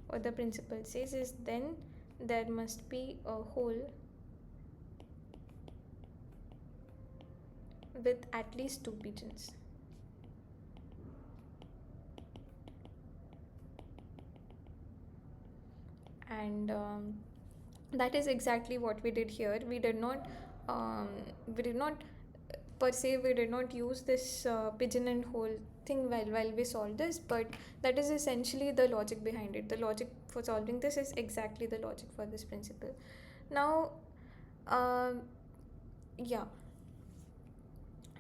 Speaker 1: what the principle says is, then there must be a hole with at least 2 pigeons. And that is exactly what we did here. Um, we did not per se, we did not use this pigeon and hole thing while we solved this, but that is essentially the logic behind it. The logic for solving this is exactly the logic for this principle. Now, um, yeah,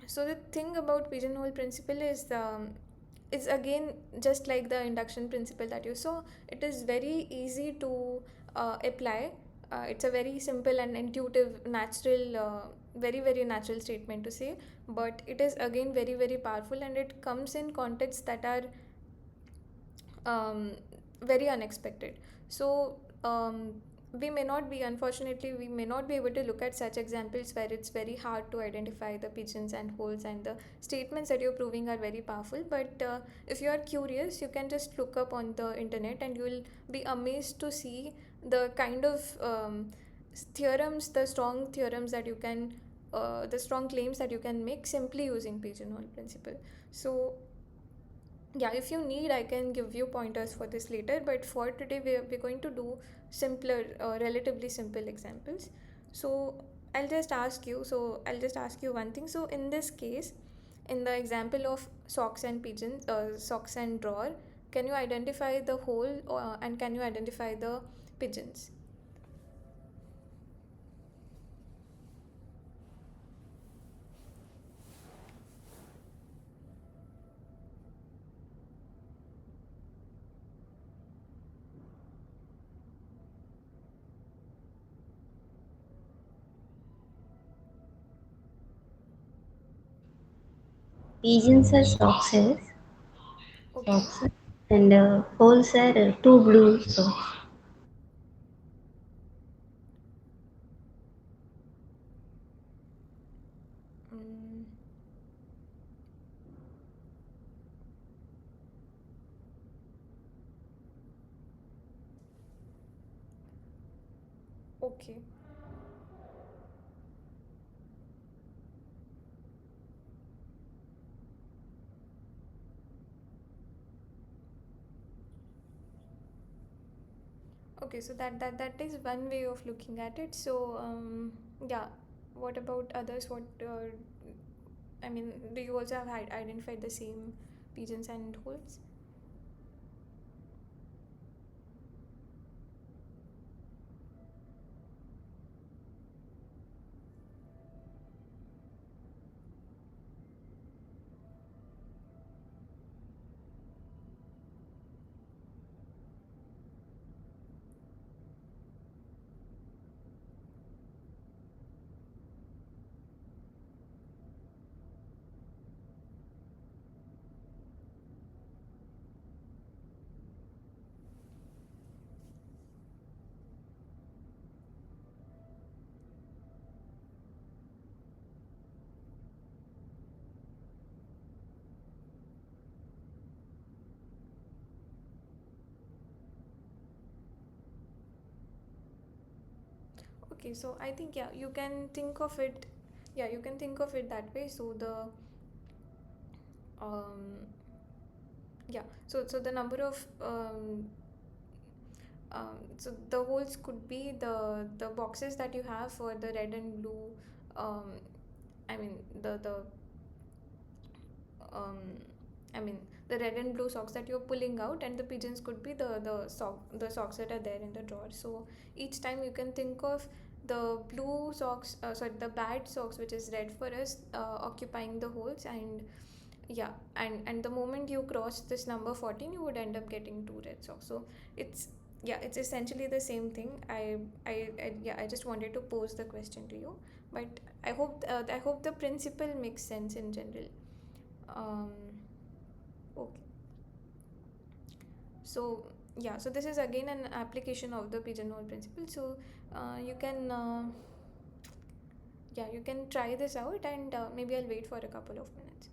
Speaker 1: So the thing about pigeonhole principle is it's again just like the induction principle that you saw. It is very easy to apply. It's a very simple and intuitive, natural, very natural statement to say, but it is again very powerful, and it comes in contexts that are um, very unexpected. So we may not be, unfortunately, we may not be able to look at such examples where it's very hard to identify the pigeons and holes, and the statements that you're proving are very powerful. But if you are curious, you can just look up on the internet and you will be amazed to see the kind of theorems, the strong theorems that you can, the strong claims that you can make simply using pigeonhole principle. So yeah, if you need, I can give you pointers for this later, but for today we're going to do simpler, relatively simple examples. So I'll just ask you one thing. So in this case, in the example of socks and pigeons, socks and drawer, can you identify the hole, and can you identify the pigeons?
Speaker 2: Pigeons are socks,
Speaker 1: Okay.
Speaker 2: socks, and holes are two blue socks.
Speaker 1: mm, okay. Okay, so that is one way of looking at it. So yeah, what about others? What I mean, do you also have identified the same pigeons and holes? Okay, so I think, yeah, you can think of it. Yeah, you can think of it that way. So the um, yeah, so the number of so the holes could be the boxes that you have for the red and blue. Um, I mean the um, I mean the red and blue socks that you're pulling out, and the pigeons could be the socks that are there in the drawer. So each time you can think of the blue socks, sorry, the bad socks, which is red for us, occupying the holes, and yeah, and the moment you cross this number 14, you would end up getting two red socks. So it's, yeah, it's essentially the same thing. Yeah, I just wanted to pose the question to you, but I hope the principle makes sense in general. um, okay, so yeah, so this is again an application of the pigeonhole principle. So you can yeah, you can try this out, and maybe I'll wait for a couple of minutes.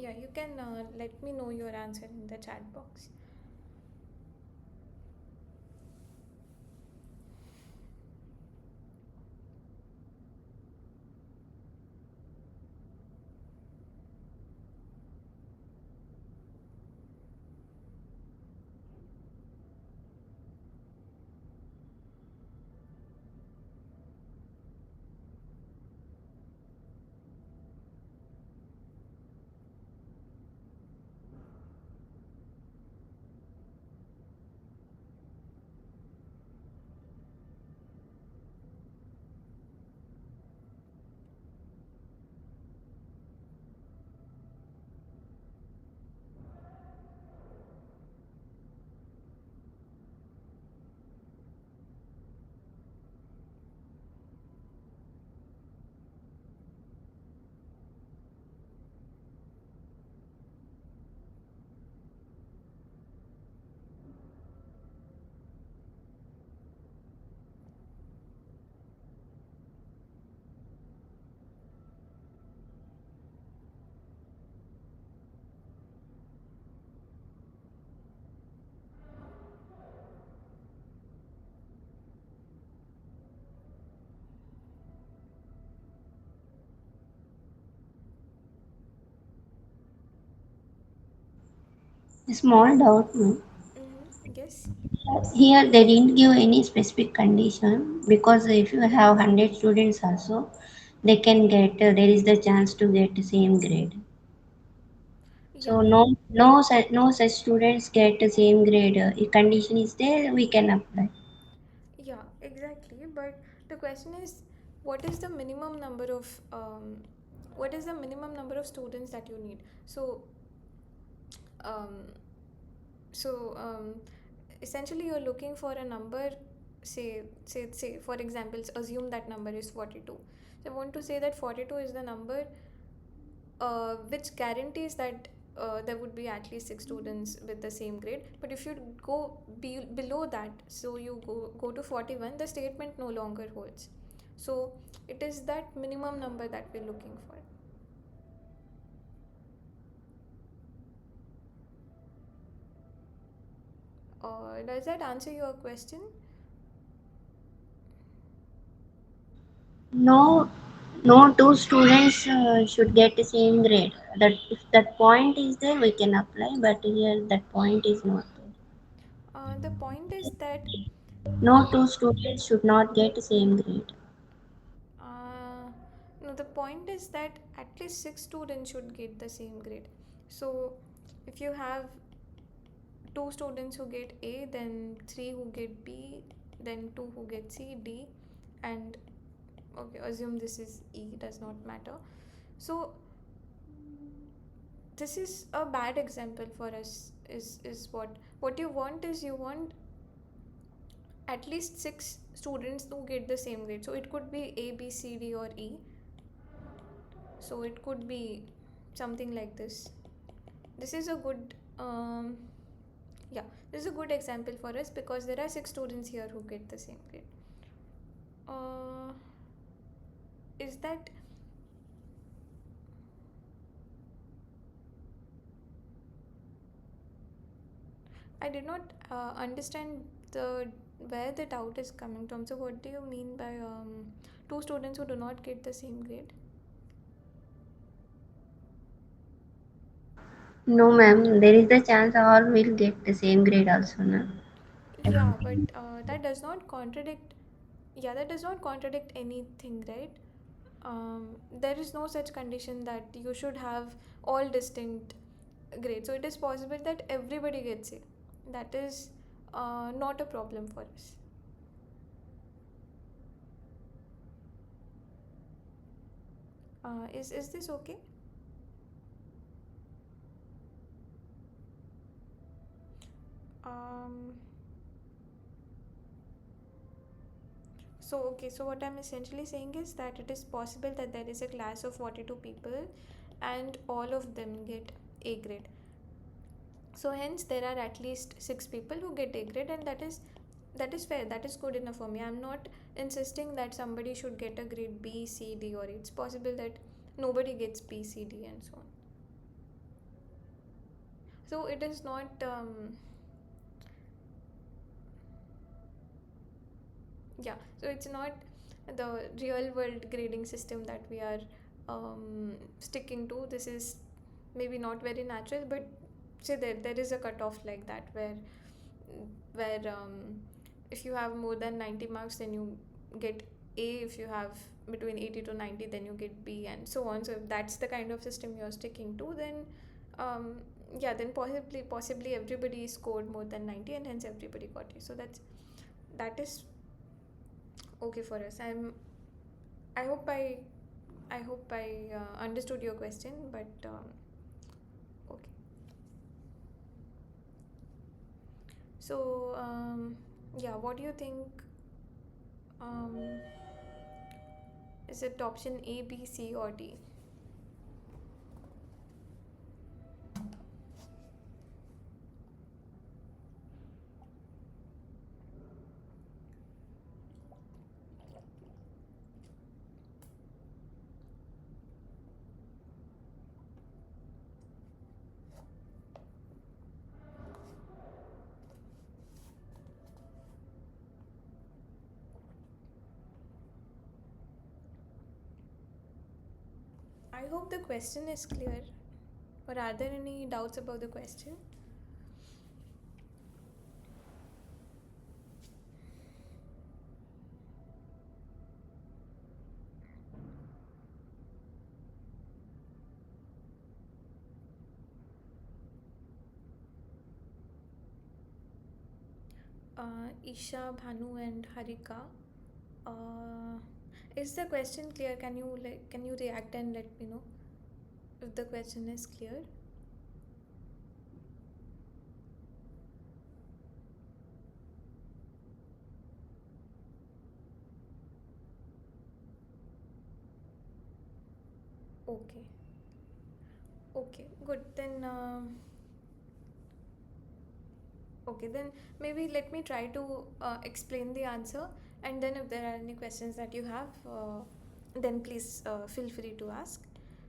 Speaker 1: Yeah, you can let me know your answer in the chat box.
Speaker 2: A small doubt, no?
Speaker 1: Yes.
Speaker 2: Here they didn't give any specific condition because if you have 100 students also, they can get, there is the chance to get the same grade.
Speaker 1: Yeah,
Speaker 2: So no such students get the same grade. If condition is there, we can apply.
Speaker 1: yeah, exactly. But the question is, what is the minimum number of what is the minimum number of students that you need? Um, so essentially, you're looking for a number. Say for example, assume that number is 42. So I want to say that 42 is the number which guarantees that there would be at least 6 students with the same grade. But if you go below that, so you go to 41, the statement no longer holds. So it is that minimum number that we're looking for. Does that answer your question?
Speaker 2: No, no two students should get the same grade. That if that point is there, we can apply. But here that point is not there.
Speaker 1: The point is that
Speaker 2: No two students should not get the same grade.
Speaker 1: uh, no, the point is that at least 6 students should get the same grade. So if you have 2 students who get A, then 3 who get B, then 2 who get C, D, and okay, assume this is E, does not matter. So this is a bad example for us. Is what you want is you want at least 6 students who get the same grade. So it could be A, B, C, D, or E. So it could be something like this. This is a good yeah, this is a good example for us because there are 6 students here who get the same grade. uh, is that I did not understand the where the doubt is coming from. So what do you mean by 2 students who do not get the same grade?
Speaker 2: No, ma'am. There is the chance all will get the same grade also, no?
Speaker 1: Yeah, but that does not contradict. Yeah, that does not contradict anything, right? There is no such condition that you should have all distinct grades. So it is possible that everybody gets A. That is not a problem for us. Is this okay? Um, so okay, so what I'm essentially saying is that it is possible that there is a class of 42 people and all of them get A grade. So hence there are at least 6 people who get A grade, and that is fair. That is good enough for me. I'm not insisting that somebody should get a grade B, C, D, or E. It's possible that nobody gets B, C, D, and so on. So it is not yeah, so it's not the real world grading system that we are sticking to. This is maybe not very natural, but say there is a cutoff like that where if you have more than 90 marks, then you get A. If you have between 80 to 90, then you get B, and so on. So if that's the kind of system you're sticking to, then um, yeah, then possibly everybody scored more than 90, and hence everybody got A. So that is okay for us. I hope I understood your question, but okay. So yeah, what do you think? Um, is it option A, B, C, or D? I hope the question is clear. Or are there any doubts about the question? Isha, Bhanu, and Harika. Uh, is the question clear? Can you react and let me know if the question is clear? Okay. Okay. Good. Then. Okay. Then maybe let me try to explain the answer, and then if there are any questions that you have, then please feel free to ask.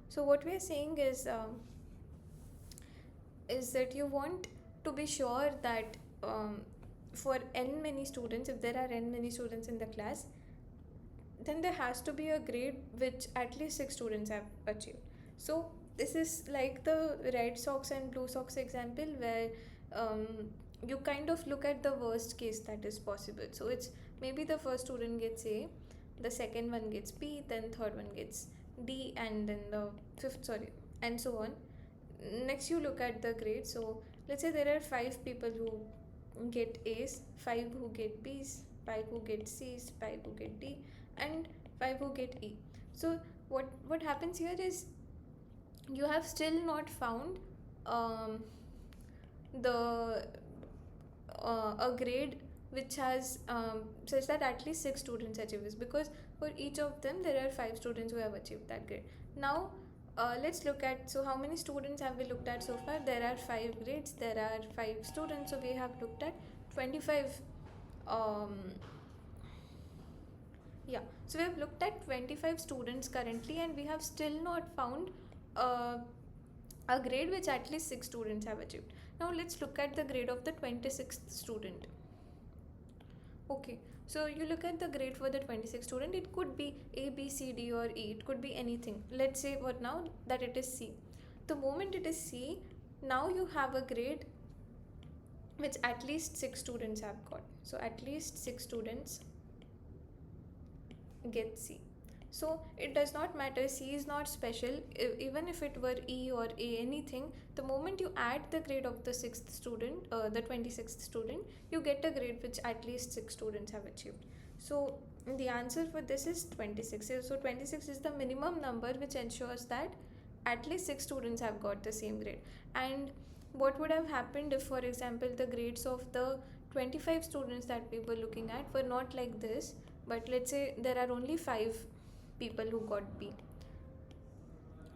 Speaker 1: So what we are saying is that you want to be sure that for n many students, if there are n many students in the class, then there has to be a grade which at least 6 students have achieved. So this is like the red socks and blue socks example, where um, you kind of look at the worst case that is possible. So it's maybe the first student gets A, the second one gets B, then third one gets D, and then the fifth, sorry, and so on. Next you look at the grade. So let's say there are 5 people who get A's, 5 who get B's, 5 who get C's, 5 who get D, and 5 who get E. So what happens here is you have still not found um, the a grade which has such that at least 6 students achieve this, because for each of them there are 5 students who have achieved that grade. Now let's look at, so how many students have we looked at so far? There are 5 grades, there are 5 students, so we have looked at 25. um, yeah, so we have looked at 25 students currently, and we have still not found uh, a grade which at least 6 students have achieved. Now let's look at the grade of the 26th student. Okay, so you look at the grade for the 26th student, it could be A, B, C, D, or E, it could be anything. Let's say for now that it is C. The moment it is C, now you have a grade which at least 6 students have got. So at least 6 students get C. So it does not matter, C is not special. Even if it were E or A, anything, the moment you add the grade of the 26th student, you get a grade which at least 6 students have achieved. So the answer for this is 26. So 26 is the minimum number which ensures that at least 6 students have got the same grade. And what would have happened if, for example, the grades of the 25 students that we were looking at were not like this, but let's say there are only 5 people who got B?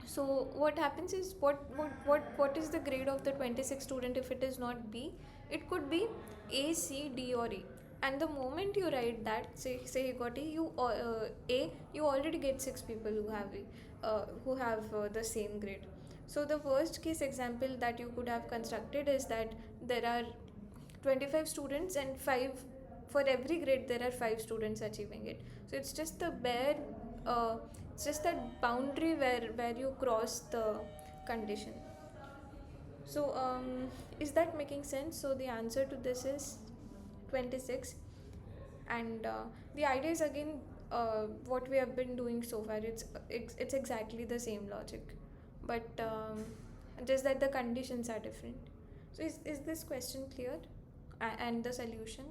Speaker 1: So what happens is, what is the grade of the 26th student if it is not B? It could be A, C, D, or E. And the moment you write that, say you got A, you already get 6 people who have the same grade. So the worst case example that you could have constructed is that there are 25 students and 5, for every grade there are 5 students achieving it. So it's just the bare it's just that boundary where you cross the condition. So is that making sense? So the answer to this is 26. And the idea is again what we have been doing so far. It's exactly the same logic, but just that the conditions are different. So is this question clear? And the solution?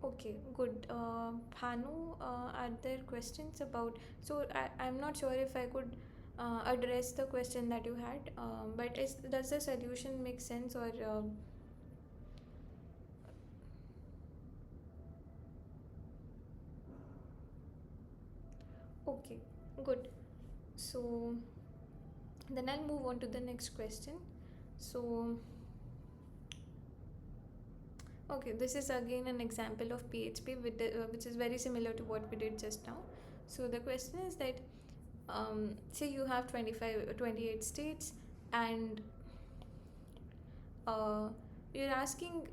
Speaker 1: Okay, good. Bhanu, are there questions about? So I'm not sure if I could address the question that you had, but does the solution make sense or? Okay, good. So then I'll move on to the next question. So, okay, this is again an example of PHP which is very similar to what we did just now. So the question is that say you have 28 states, and uh, you're asking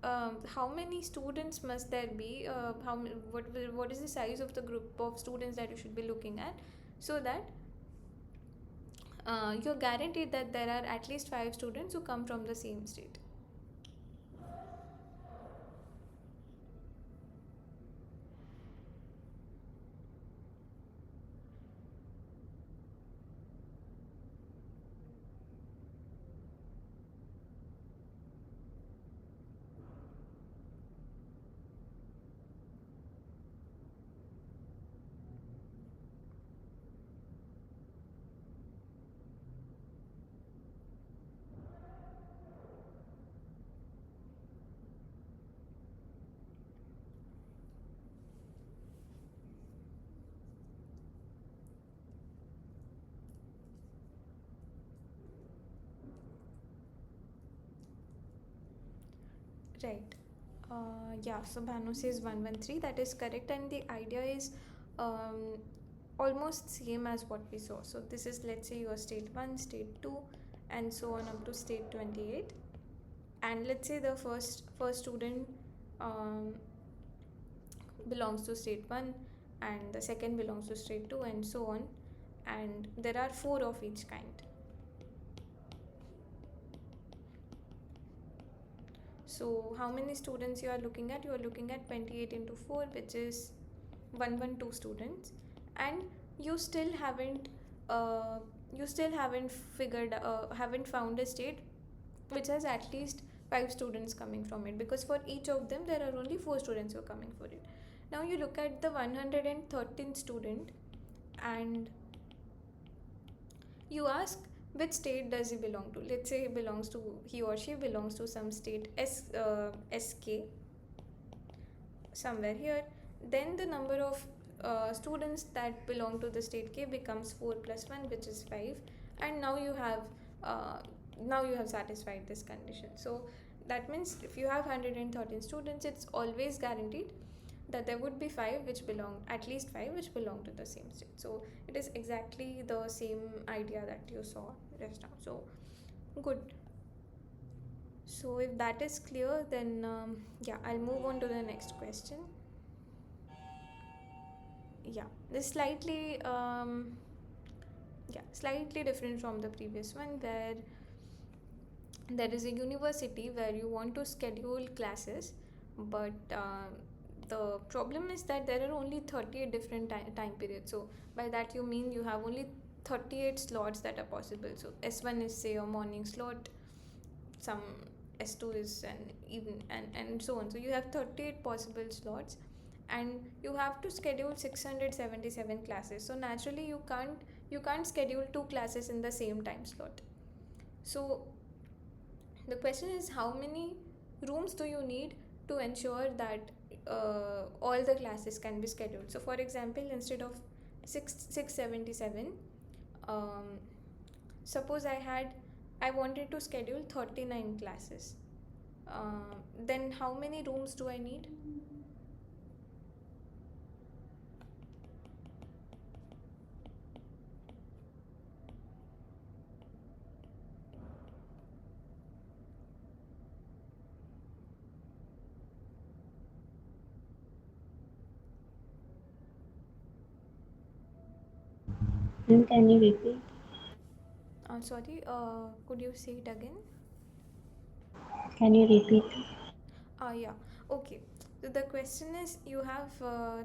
Speaker 1: how many students must there be, what is the size of the group of students that you should be looking at, so that you're guaranteed that there are at least 5 students who come from the same state. Right. Yeah, so Bhanu says 113, that is correct, and the idea is um, almost same as what we saw. So this is, let's say, your state 1, state 2, and so on up to state 28. And let's say the first student um, belongs to state 1, and the second belongs to state 2, and so on. And there are 4 of each kind. So how many students you are looking at? You are looking at 28 into 4, which is 112 students, and you still haven't uh, haven't found a state which has at least 5 students coming from it, because for each of them there are only 4 students who are coming for it. Now you look at the 113th student, and you ask which state does he belong to. Let's say he or she belongs to some state SK, somewhere here. Then the number of students that belong to the state K becomes 4 plus 1, which is 5, and uh, now you have satisfied this condition. So that means if you have 113 students, it's always guaranteed that there would be 5 which belong, at least 5 which belong to the same state. So it is exactly the same idea that you saw just now. So good. So if that is clear, then yeah, I'll move on to the next question. Yeah, this slightly different from the previous one, where there is a university where you want to schedule classes, but the problem is that there are only 38 different time periods. So by that you mean you have only 38 slots that are possible. So S1 is, say, a morning slot, some S2 is an even, and so on. So you have 38 possible slots, and you have to schedule 677 classes. So naturally you can't schedule 2 classes in the same time slot. So the question is, how many rooms do you need to ensure that all the classes can be scheduled? So for example, instead of 677, um, suppose I wanted to schedule 39 classes. then how many rooms do I need?
Speaker 2: And can you repeat?
Speaker 1: Sorry, could you say it again?
Speaker 2: Can you repeat?
Speaker 1: Yeah, okay. So the question is, you have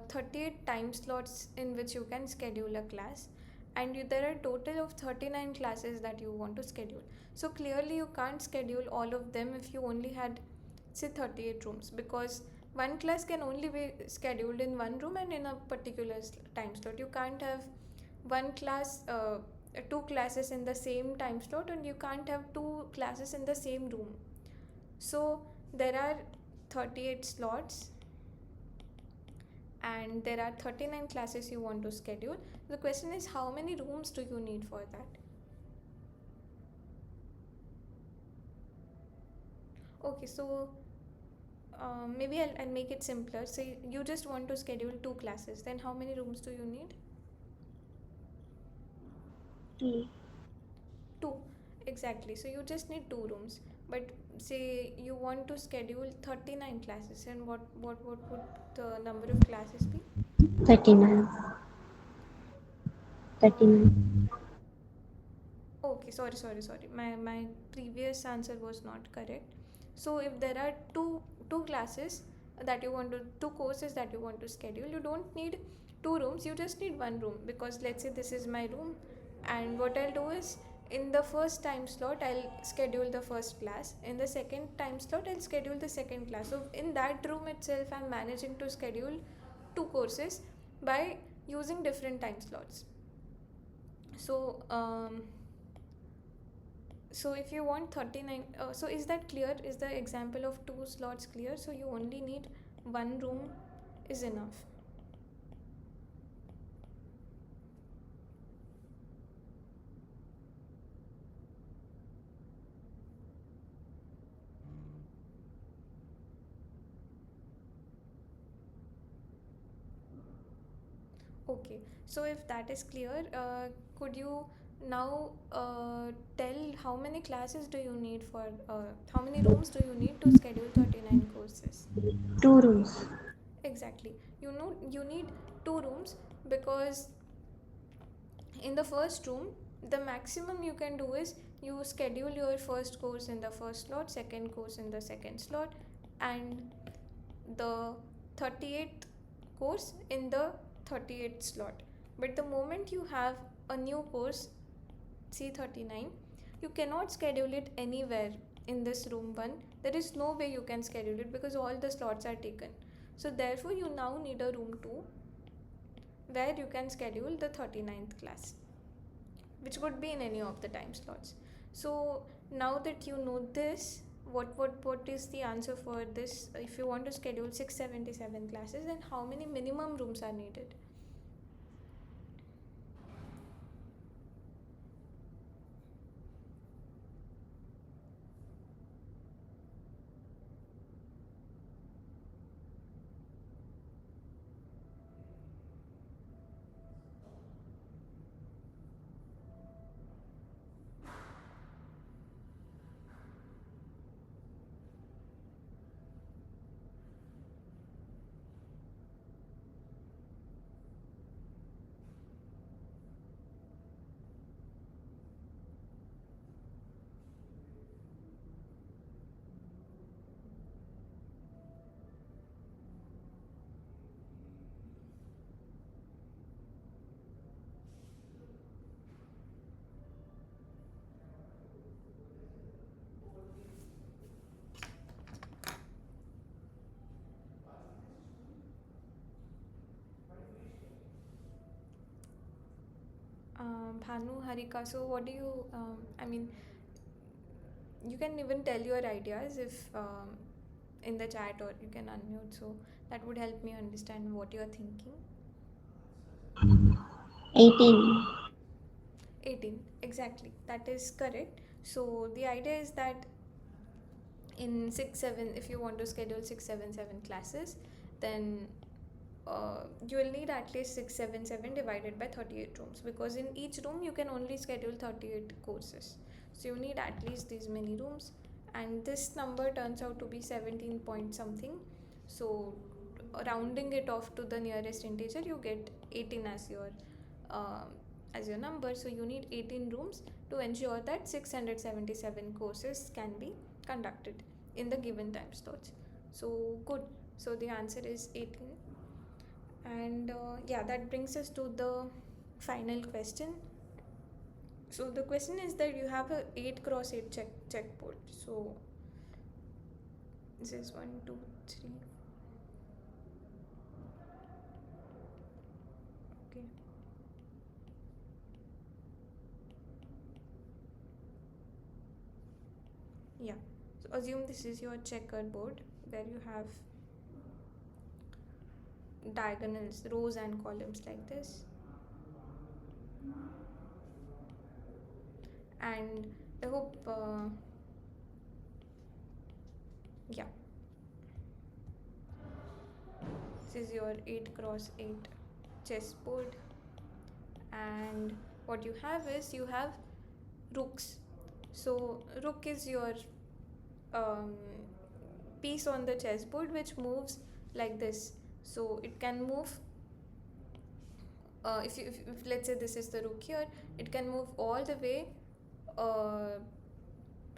Speaker 1: 38 time slots in which you can schedule a class, and there are total of 39 classes that you want to schedule. So clearly you can't schedule all of them if you only had, say, 38 rooms, because one class can only be scheduled in one room and in a particular time slot. You can't have one class, two classes in the same time slot, and you can't have two classes in the same room. So there are 38 slots and there are 39 classes you want to schedule. The question is, how many rooms do you need for that? Okay, so maybe I'll make it simpler. Say you just want to schedule two classes, then how many rooms do you need?
Speaker 2: Two.
Speaker 1: Two, exactly. So you just need two rooms. But say you want to schedule 39 classes, and what would the number of classes be?
Speaker 2: 39.
Speaker 1: Uh,
Speaker 2: 39.
Speaker 1: Okay, sorry. My previous answer was not correct. So if there are two classes that you want to, two courses that you want to schedule, you don't need two rooms. You just need one room, because let's say this is my room, and what I'll do is, in the first time slot I'll schedule the first class. In the second time slot I'll schedule the second class. So in that room itself I'm managing to schedule two courses by using different time slots. So so if you want 39, so is that clear? Is the example of two slots clear? So you only need one room is enough. Okay, so if that is clear, could you now tell how many classes do you need for, how many rooms do you need to schedule 39 courses?
Speaker 2: Two rooms.
Speaker 1: Exactly. You know, you need two rooms, because in the first room the maximum you can do is you schedule your first course in the first slot, second course in the second slot, and the 38th course in the 38th slot. But the moment you have a new course, C39, you cannot schedule it anywhere in this room 1. There is no way you can schedule it because all the slots are taken. So therefore you now need a room 2 where you can schedule the 39th class, which could be in any of the time slots. So now that you know this, what is the answer for this? If you want to schedule 677 classes, then how many minimum rooms are needed? Bhanu, Harika, so what do you, I mean, you can even tell your ideas if in the chat, or you can unmute, so that would help me understand what you are thinking.
Speaker 2: 18.
Speaker 1: 18, exactly, that is correct. So the idea is that in 6 7, if you want to schedule 677 classes, then you will need at least 677 divided by 38 rooms, because in each room you can only schedule 38 courses. So you need at least these many rooms, and this number turns out to be 17 point something. So rounding it off to the nearest integer, you get 18 as your number. So you need 18 rooms to ensure that 677 courses can be conducted in the given time slots. So good. So the answer is 18. And yeah, that brings us to the final question. So the question is that you have a 8x8 checkboard. So this is 1 2 3. Okay. Yeah. So assume this is your checkered board where you have diagonals, rows and columns like this. And I hope yeah, this is your 8x8 chessboard, and what you have is you have rooks. So rook is your um, piece on the chessboard which moves like this. So it can move if let's say this is the rook here, it can move all the way uh,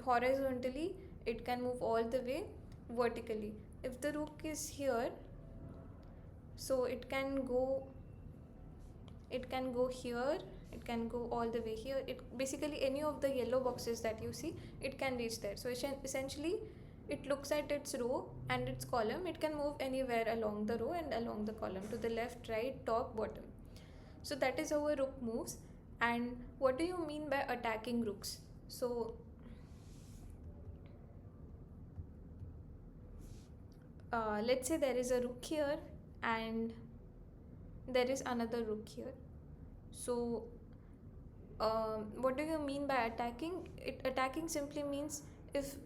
Speaker 1: horizontally, it can move all the way vertically. If the rook is here, so it can go here, it can go all the way here. It basically, any of the yellow boxes that you see, it can reach there. So essentially it looks at its row and its column. It can move anywhere along the row and along the column, to the left, right, top, bottom. So that is how a rook moves. And what do you mean by attacking rooks? So let's say there is a rook here and there is another rook here. So what do you mean by attacking? Attacking simply means if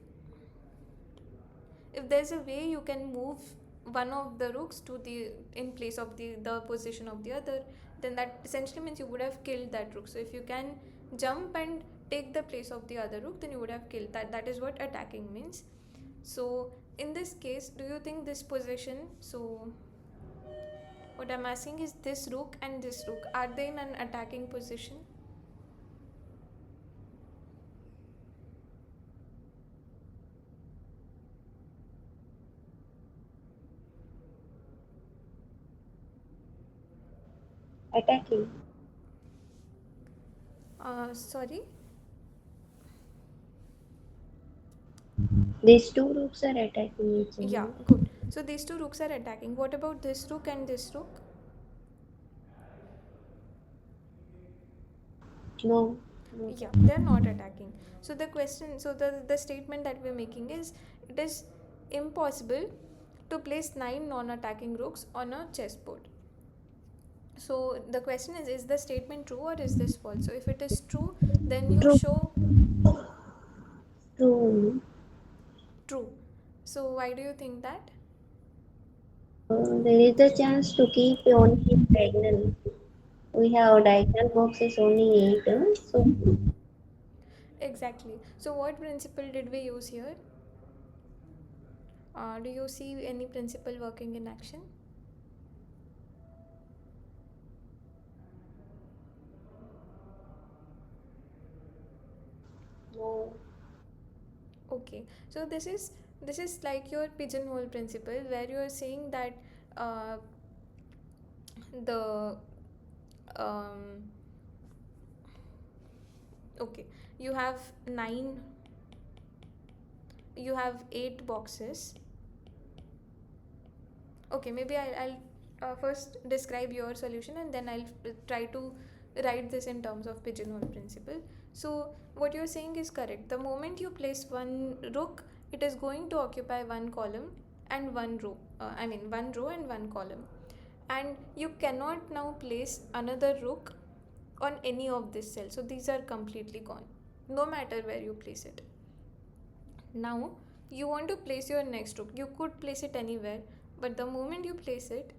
Speaker 1: there's a way you can move one of the rooks to the in place of the position of the other, then that essentially means you would have killed that rook. So if you can jump and take the place of the other rook, then you would have killed that is what attacking means. So in this case, do you think this position, so what I'm asking is, this rook and this rook, are they in an attacking position?
Speaker 2: Attacking.
Speaker 1: Sorry.
Speaker 2: These two rooks are attacking each
Speaker 1: Yeah,
Speaker 2: other.
Speaker 1: good. So these two rooks are attacking. What about this rook and this rook?
Speaker 2: No.
Speaker 1: Yeah, they're not attacking. So the question, so the statement that we're making is, it is impossible to place 9 non-attacking rooks on a chessboard. So the question is the statement true or is this false? So if it is true, then you
Speaker 2: True.
Speaker 1: show
Speaker 2: True.
Speaker 1: true. So why do you think that?
Speaker 2: There is a chance to keep only diagonal. We have diagonal boxes only 8. So
Speaker 1: Exactly. So what principle did we use here? Do you see any principle working in action?
Speaker 2: no.
Speaker 1: Okay, so this is like your pigeonhole principle, where you are saying that uh, the um, okay, you have 9, you have 8 boxes. Okay, maybe I'll first describe your solution and then I'll try to write this in terms of pigeonhole principle. So what you're saying is correct. The moment you place one rook, it is going to occupy one column and one row. One row and one column, and you cannot now place another rook on any of this cell. So these are completely gone, no matter where you place it. Now you want to place your next rook. You could place it anywhere, but the moment you place it,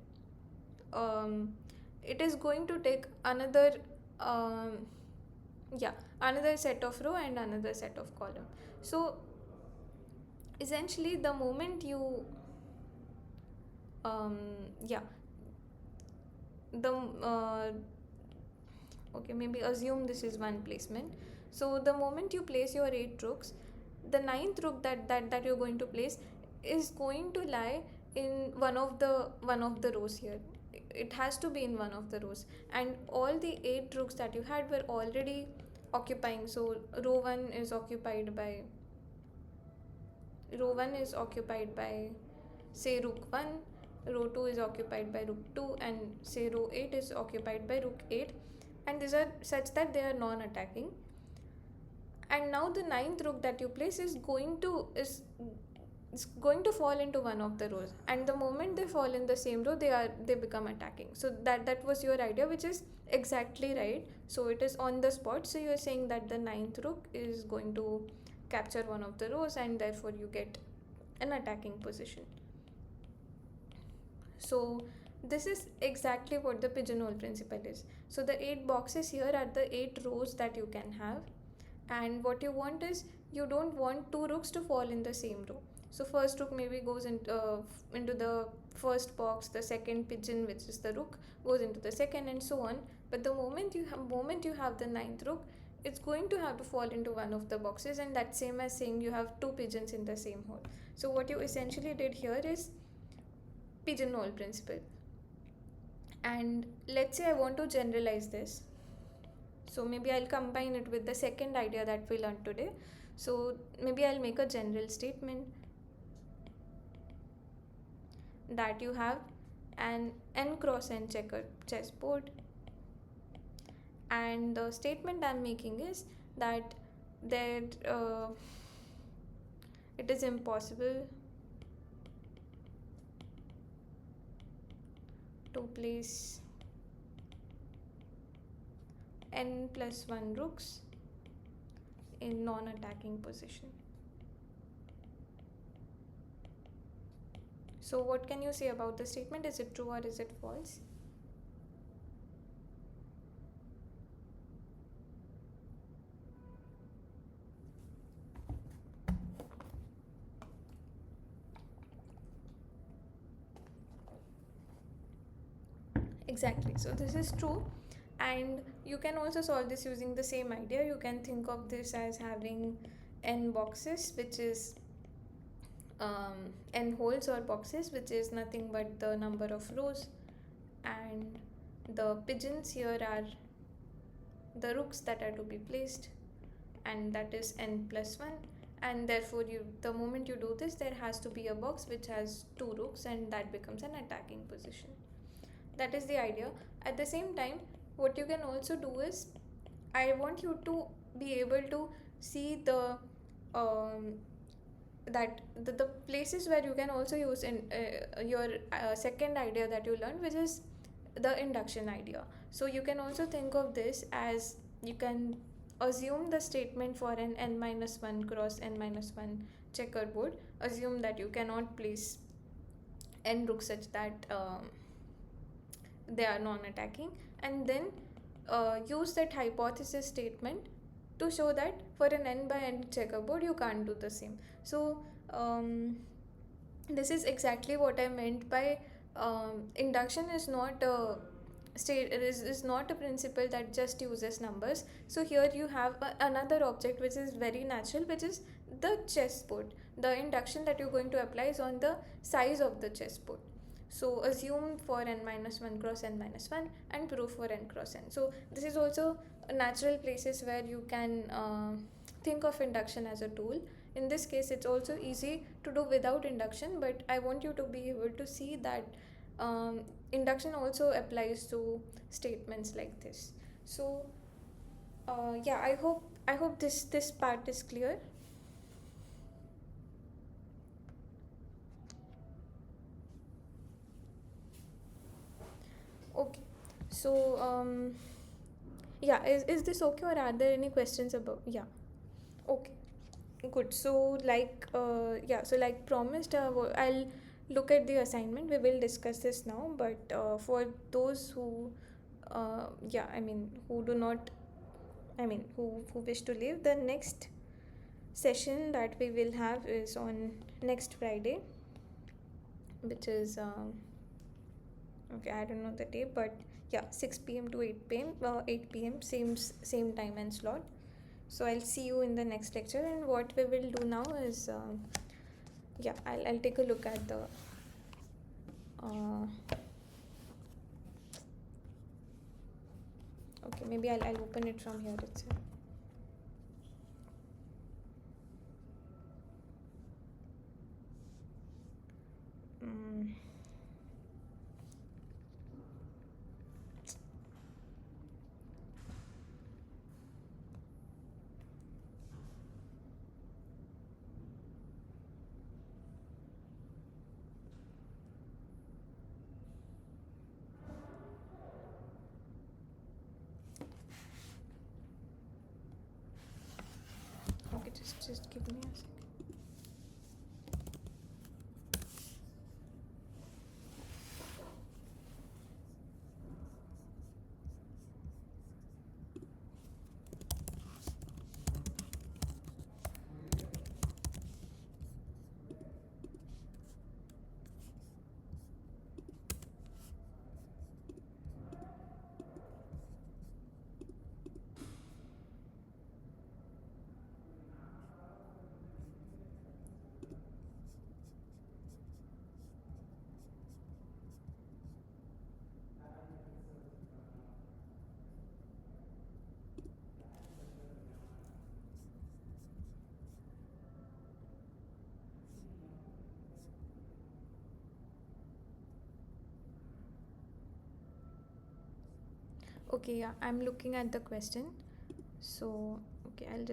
Speaker 1: it is going to take another another set of row and another set of column. So essentially the moment you um, yeah the okay, maybe assume this is one placement. So the moment you place your 8 rooks, the ninth rook that you're going to place is going to lie in one of the rows here. It has to be in one of the rows, and all the 8 rooks that you had were already occupying. So row 1 is occupied by say rook 1, row 2 is occupied by rook 2, and say row 8 is occupied by rook 8, and these are such that they are non-attacking. And now the ninth rook that you place is going to fall into one of the rows, and the moment they fall in the same row, they become attacking. So that was your idea, which is exactly right. So it is on the spot. So you're saying that the ninth rook is going to capture one of the rows, and therefore you get an attacking position. So this is exactly what the pigeonhole principle is. So the 8 boxes here are the 8 rows that you can have, and what you want is, you don't want 2 rooks to fall in the same row. So first rook maybe goes into the first box, the second pigeon, which is the rook, goes into the second, and so on. But the moment you have the ninth rook, it's going to have to fall into one of the boxes, and that's same as saying you have 2 pigeons in the same hole. So what you essentially did here is pigeonhole principle. And let's say I want to generalize this, so maybe I'll combine it with the second idea that we learned today. So maybe I'll make a general statement that you have an n cross n checker chessboard, and the statement I'm making is that it is impossible to place n plus 1 rooks in non-attacking position. So what can you say about the statement? Is it true or is it false? Exactly. So this is true, and you can also solve this using the same idea. You can think of this as having n boxes, which is n holes or boxes, which is nothing but the number of rows, and the pigeons here are the rooks that are to be placed, and that is n plus 1. And therefore the moment you do this, there has to be a box which has 2 rooks, and that becomes an attacking position. That is the idea. At the same time, what you can also do is, I want you to be able to see the the places where you can also use in your second idea that you learned, which is the induction idea. So you can also think of this as, you can assume the statement for an n minus 1 cross n minus 1 checkerboard. Assume that you cannot place n rooks such that they are non-attacking, and then use that hypothesis statement to show that for an n by n checkerboard you can't do the same. So this is exactly what I meant by induction is not a is not a principle that just uses numbers. So here you have another object which is very natural, which is the chessboard. The induction that you're going to apply is on the size of the chessboard. So assume for n minus 1 cross n minus 1, and prove for n cross n. So this is also natural places where you can think of induction as a tool. In this case, it's also easy to do without induction, but I want you to be able to see that induction also applies to statements like this. So yeah, I hope this part is clear. Okay, so yeah, is this okay, or are there any questions about? Yeah, okay. Good. So, like promised, I'll look at the assignment. We will discuss this now. But for those who, who do not, who wish to leave, the next session that we will have is on next Friday, which is okay. I don't know the day, but yeah, 6 p.m. to 8 p.m. 8 p.m. same time and slot. So I'll see you in the next lecture, and what we will do now is I'll take a look at the uh, okay, maybe I'll open it from here itself. mm. Okay, just give me a second. Okay, yeah, I'm looking at the question. So okay, I'll just